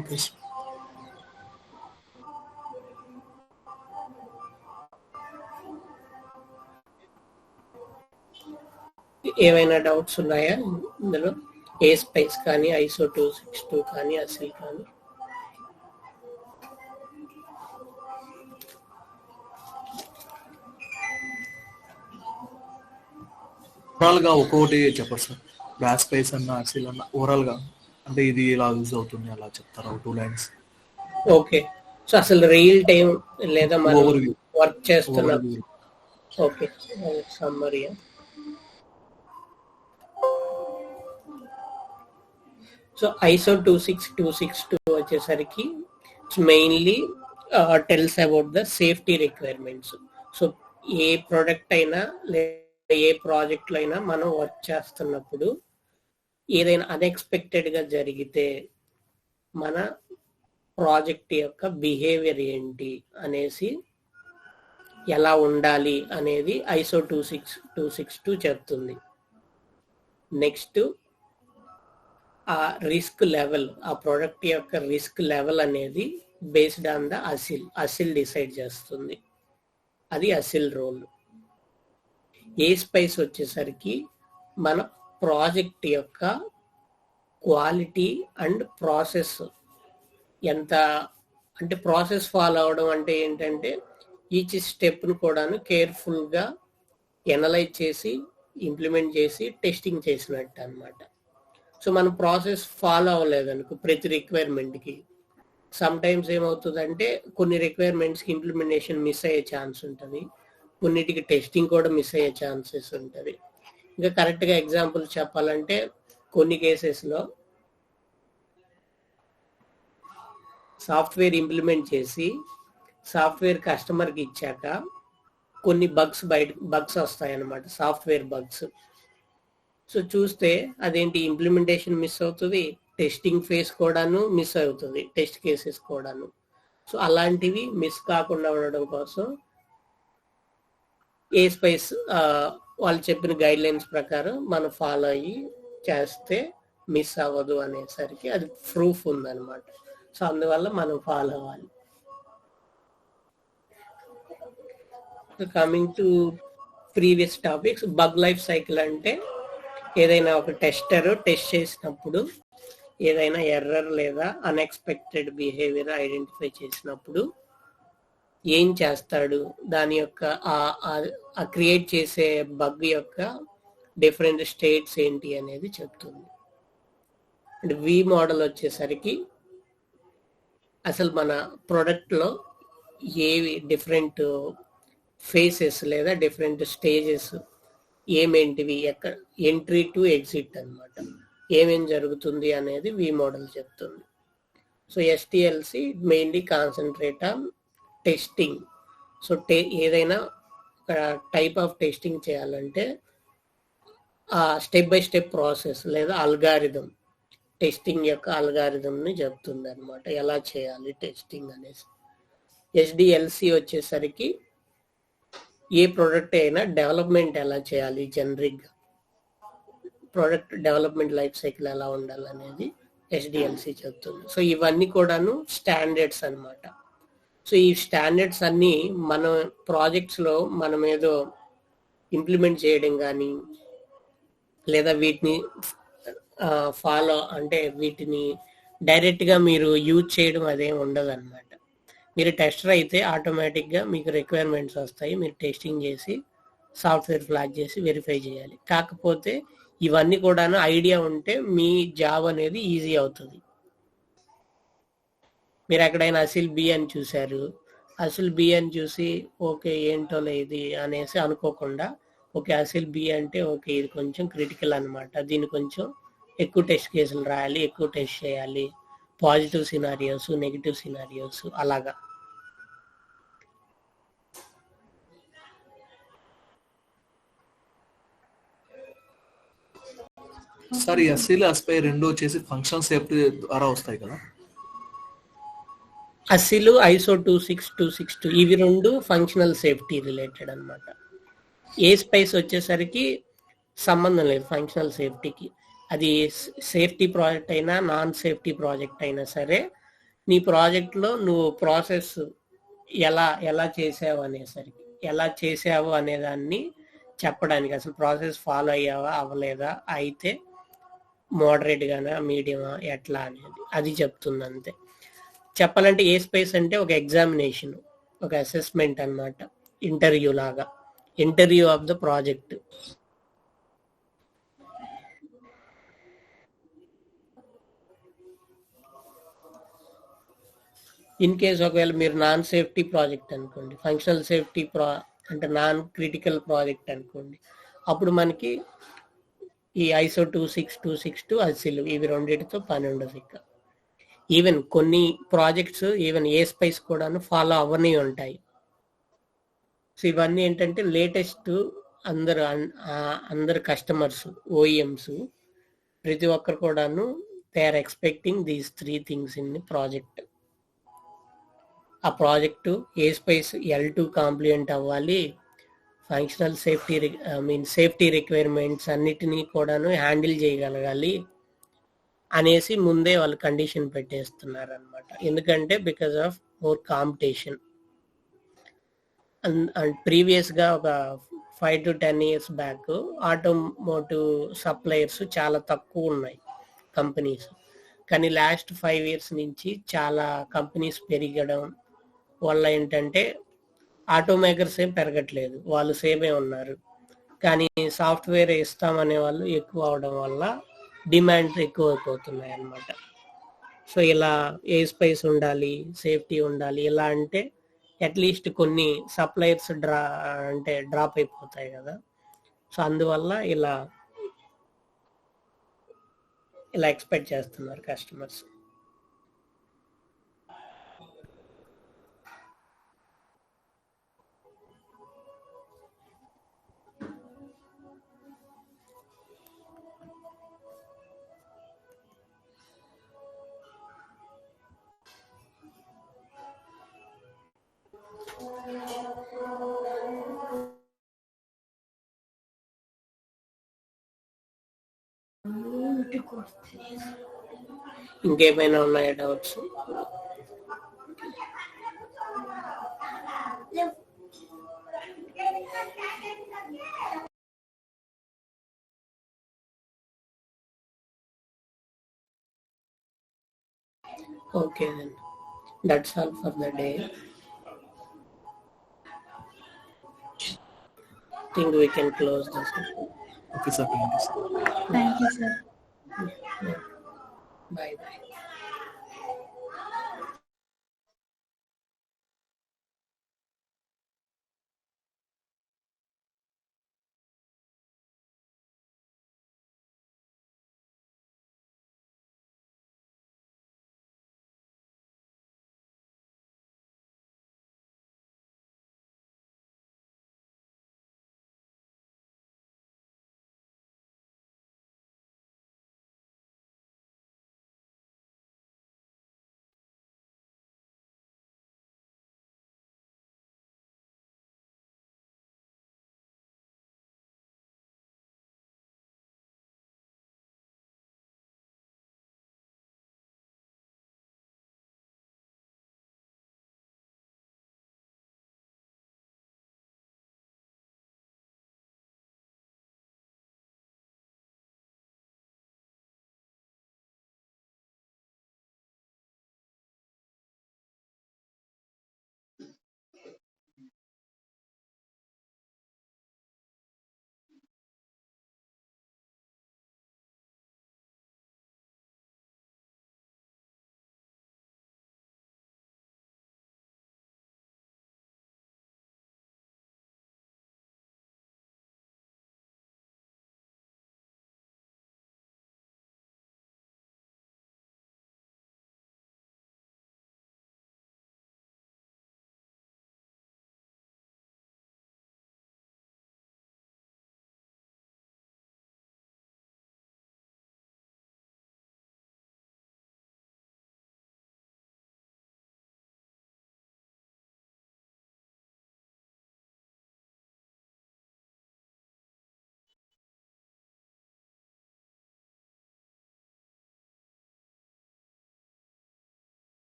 Okay. ఏమైనా doubts ఉన్నాయా ఇందులో? ఏ space కానీ ఐసో 262 కానీ అసిల్ కానీ? Overall గా ఒక్కొక్కటి చెప్పరు సార్, బ్యాస్ స్పేస్ అన్న అసిల్ అన్న ఓవరాల్ గా అంటే ఇది ఇలా యూజ్ అవుతుంది అలా చెప్తారా 2 lines? ఓకే, సో అసలు రియల్ టైం లేదా మనం వర్క్ చేస్తున్నా. Okay, summary. సో ఐసో 26262 వచ్చేసరికి mainly tells about the safety requirements. So A product అయినా లేదా ఏ ప్రాజెక్ట్లో అయినా మనం వర్క్ చేస్తున్నప్పుడు ఏదైనా అన్ఎక్స్పెక్టెడ్గా జరిగితే మన ప్రాజెక్ట్ యొక్క బిహేవియర్ ఏంటి అనేసి, ఎలా ఉండాలి అనేది ఐసో 26262 చెప్తుంది. నెక్స్ట్ ఆ రిస్క్ లెవెల్, ఆ ప్రోడక్ట్ యొక్క రిస్క్ లెవెల్ అనేది based on the Aseel decide చేస్తుంది. అది అసిల్ రోల్. ఏ స్పైస్ వచ్చేసరికి మన ప్రాజెక్ట్ యొక్క క్వాలిటీ అండ్ ప్రాసెస్ ఎంత, అంటే ప్రాసెస్ ఫాలో అవడం అంటే ఏంటంటే ఈచ్ స్టెప్ను కూడాను కేర్ఫుల్గా ఎనలైజ్ చేసి ఇంప్లిమెంట్ చేసి టెస్టింగ్ చేసినట్టు అనమాట. సో మనం ప్రాసెస్ ఫాలో అవ్వలేదనుకో ప్రతి రిక్వైర్మెంట్కి, సమ్ టైమ్స్ ఏమవుతుందంటే కొన్ని రిక్వైర్మెంట్స్కి ఇంప్లిమెంటేషన్ మిస్ అయ్యే ఛాన్స్ ఉంటుంది, కొన్నిటికి టెస్టింగ్ కూడా మిస్ అయ్యే ఛాన్సెస్ ఉంటుంది. ఇంకా కరెక్ట్గా ఎగ్జాంపుల్ చెప్పాలంటే కొన్ని కేసెస్లో సాఫ్ట్వేర్ ఇంప్లిమెంట్ చేసి సాఫ్ట్వేర్ కస్టమర్కి ఇచ్చాక కొన్ని బగ్స్ వస్తాయన్నమాట, సాఫ్ట్వేర్ బగ్స్. సో చూస్తే అదేంటి, ఇంప్లిమెంటేషన్ మిస్ అవుతుంది, టెస్టింగ్ ఫేస్ కూడాను మిస్ అవుతుంది, టెస్ట్ కేసెస్ కూడాను. సో అలాంటివి మిస్ కాకుండా ఉండడం కోసం ఏ స్పైస్ వాళ్ళు చెప్పిన గైడ్ లైన్స్ ప్రకారం మనం ఫాలో అయ్యి చేస్తే మిస్ అవ్వదు అనేసరికి అది ప్రూఫ్ ఉందన్నమాట. సో అందువల్ల మనం ఫాలో అవ్వాలి. Coming to previous topics, bug life cycle అంటే ఏదైనా ఒక టెస్టర్ టెస్ట్ చేసినప్పుడు ఏదైనా ఎర్రర్ లేదా అన్ఎక్స్పెక్టెడ్ బిహేవియర్ ఐడెంటిఫై చేసినప్పుడు ఏం చేస్తాడు, దాని యొక్క ఆ క్రియేట్ చేసే బగ్ యొక్క డిఫరెంట్ స్టేట్స్ ఏంటి అనేది చెప్తుంది. అండ్ వి మోడల్ వచ్చేసరికి అసలు మన ప్రోడక్ట్లో ఏవి డిఫరెంట్ ఫేసెస్ లేదా డిఫరెంట్ స్టేజెస్ ఏమేంటివి, ఎక్కడ ఎంట్రీ టు ఎగ్జిట్ అనమాట, ఏమేం జరుగుతుంది అనేది వి మోడల్ చెప్తుంది. So STLC mainly concentrate on testing. So ఏదైనా టైప్ ఆఫ్ టెస్టింగ్ చేయాలంటే ఆ స్టెప్ బై స్టెప్ ప్రాసెస్ లేదా అల్గారిథం, టెస్టింగ్ యొక్క అల్గారిథంని చెప్తుంది అనమాట, ఎలా చేయాలి టెస్టింగ్ అనేసి. ఎస్డిఎల్సి వచ్చేసరికి ఏ ప్రోడక్ట్ అయినా డెవలప్మెంట్ ఎలా చేయాలి, జనరిక్గా ప్రోడక్ట్ డెవలప్మెంట్ లైఫ్ సైకిల్ ఎలా ఉండాలనేది ఎస్డిఎల్సి చెప్తుంది. సో ఇవన్నీ కూడాను స్టాండర్డ్స్ అనమాట. సో ఈ స్టాండర్డ్స్ అన్నీ మన ప్రాజెక్ట్స్లో మనం ఏదో ఇంప్లిమెంట్ చేయడం కానీ లేదా వీటిని ఫాలో అంటే వీటిని డైరెక్ట్గా మీరు యూజ్ చేయడం అదేం ఉండదు అనమాట. మీరు టెస్టర్ అయితే ఆటోమేటిక్గా మీకు రిక్వైర్మెంట్స్ వస్తాయి, మీరు టెస్టింగ్ చేసి సాఫ్ట్వేర్ ఫ్లాగ్ చేసి వెరిఫై చేయాలి. కాకపోతే ఇవన్నీ కూడాను ఐడియా ఉంటే మీ జాబ్ అనేది ఈజీ అవుతుంది. మీరు ఎక్కడైనా అసిల్ బి అని చూశారు, అసిల్ బి అని చూసి ఓకే ఏంటోలే ఇది అనేసి అనుకోకుండా ఓకే అసిల్ బి అంటే ఓకే ఇది కొంచెం క్రిటికల్ అనమాట, దీన్ని కొంచెం ఎక్కువ టెస్ట్ కేసులు రాయాలి, ఎక్కువ టెస్ట్ చేయాలి, పాజిటివ్ సినారియోస్ నెగిటివ్ సినారియోస్ అలాగా. సార్ ఈ అసిల్ అస్పై రెండు వచ్చేసి ఫంక్షనల్ సేఫ్టీ ద్వారా వస్తాయి కదా? అసిల్ ఐసో 26262 ఇవి రెండు ఫంక్షనల్ సేఫ్టీ రిలేటెడ్ అనమాట. ఏ స్పైస్ వచ్చేసరికి సంబంధం లేదు ఫంక్షనల్ సేఫ్టీకి. అది సేఫ్టీ ప్రాజెక్ట్ అయినా నాన్ సేఫ్టీ ప్రాజెక్ట్ అయినా సరే నీ ప్రాజెక్ట్లో నువ్వు ప్రాసెస్ ఎలా చేసావు అనేసరికి ఎలా చేసావు అనేదాన్ని చెప్పడానికి, అసలు ప్రాసెస్ ఫాలో అయ్యావా అవ్వలేదా, అయితే మోడరేట్గానా మీడియమా ఎట్లా అనేది అది చెప్తుంది అంతే. చెప్పాలంటే ఏ స్పేస్ అంటే ఒక ఎగ్జామినేషన్, ఒక అసెస్మెంట్ అన్నమాట, ఇంటర్వ్యూ లాగా, interview of the project. In case ఒకవేళ మీరు నాన్ సేఫ్టీ ప్రాజెక్ట్ అనుకోండి, ఫంక్షనల్ సేఫ్టీ అంటే నాన్ క్రిటికల్ ప్రాజెక్ట్ అనుకోండి, అప్పుడు మనకి ఈ ఐసో 26262 అసిల్ ఇవి రెండింటితో పని ఉండదు. ఇక ఈవెన్ కొన్ని ప్రాజెక్ట్స్ ఈవెన్ ఏ స్పైస్ కూడాను ఫాలో అవ్వని ఉంటాయి. సో ఇవన్నీ ఏంటంటే లేటెస్ట్ అందరు కస్టమర్స్ ఓఈఎంస్ ప్రతి ఒక్కరు కూడాను they are expecting these 3 things in the project. ఆ project A SPICE L2 compliment అవ్వాలి, ఫంక్షనల్ సేఫ్టీ సేఫ్టీ రిక్వైర్మెంట్స్ అన్నిటినీ కూడాను హ్యాండిల్ చేయగలగాలి అనేసి ముందే వాళ్ళు కండిషన్ పెట్టేస్తున్నారు అనమాట. ఎందుకంటే because of more competition. And ప్రీవియస్గా ఒక 5 to 10 years back automotive suppliers చాలా తక్కువ ఉన్నాయి కంపెనీస్. కానీ లాస్ట్ 5 years నుంచి చాలా కంపెనీస్ పెరగడం వల్ల ఏంటంటే ఆటో మేకర్స్ ఏం పెరగట్లేదు, వాళ్ళు సేమే ఉన్నారు. కానీ సాఫ్ట్వేర్ ఇస్తామనే వాళ్ళు ఎక్కువ అవడం వల్ల డిమాండ్ ఎక్కువ అయిపోతున్నాయి అన్నమాట. సో ఇలా ఏ స్పైస్ ఉండాలి, సేఫ్టీ ఉండాలి, ఇలా అంటే అట్లీస్ట్ కొన్ని సప్లయర్స్ డ్రాప్ అయిపోతాయి కదా. సో అందువల్ల ఇలా ఎక్స్పెక్ట్ చేస్తున్నారు కస్టమర్స్. ఇంకేమైనా ఉన్నాయా doubts? Okay then, that's all for the day. I think we can close this. Okay sir, thank you sir. Thank you, sir. Bye bye.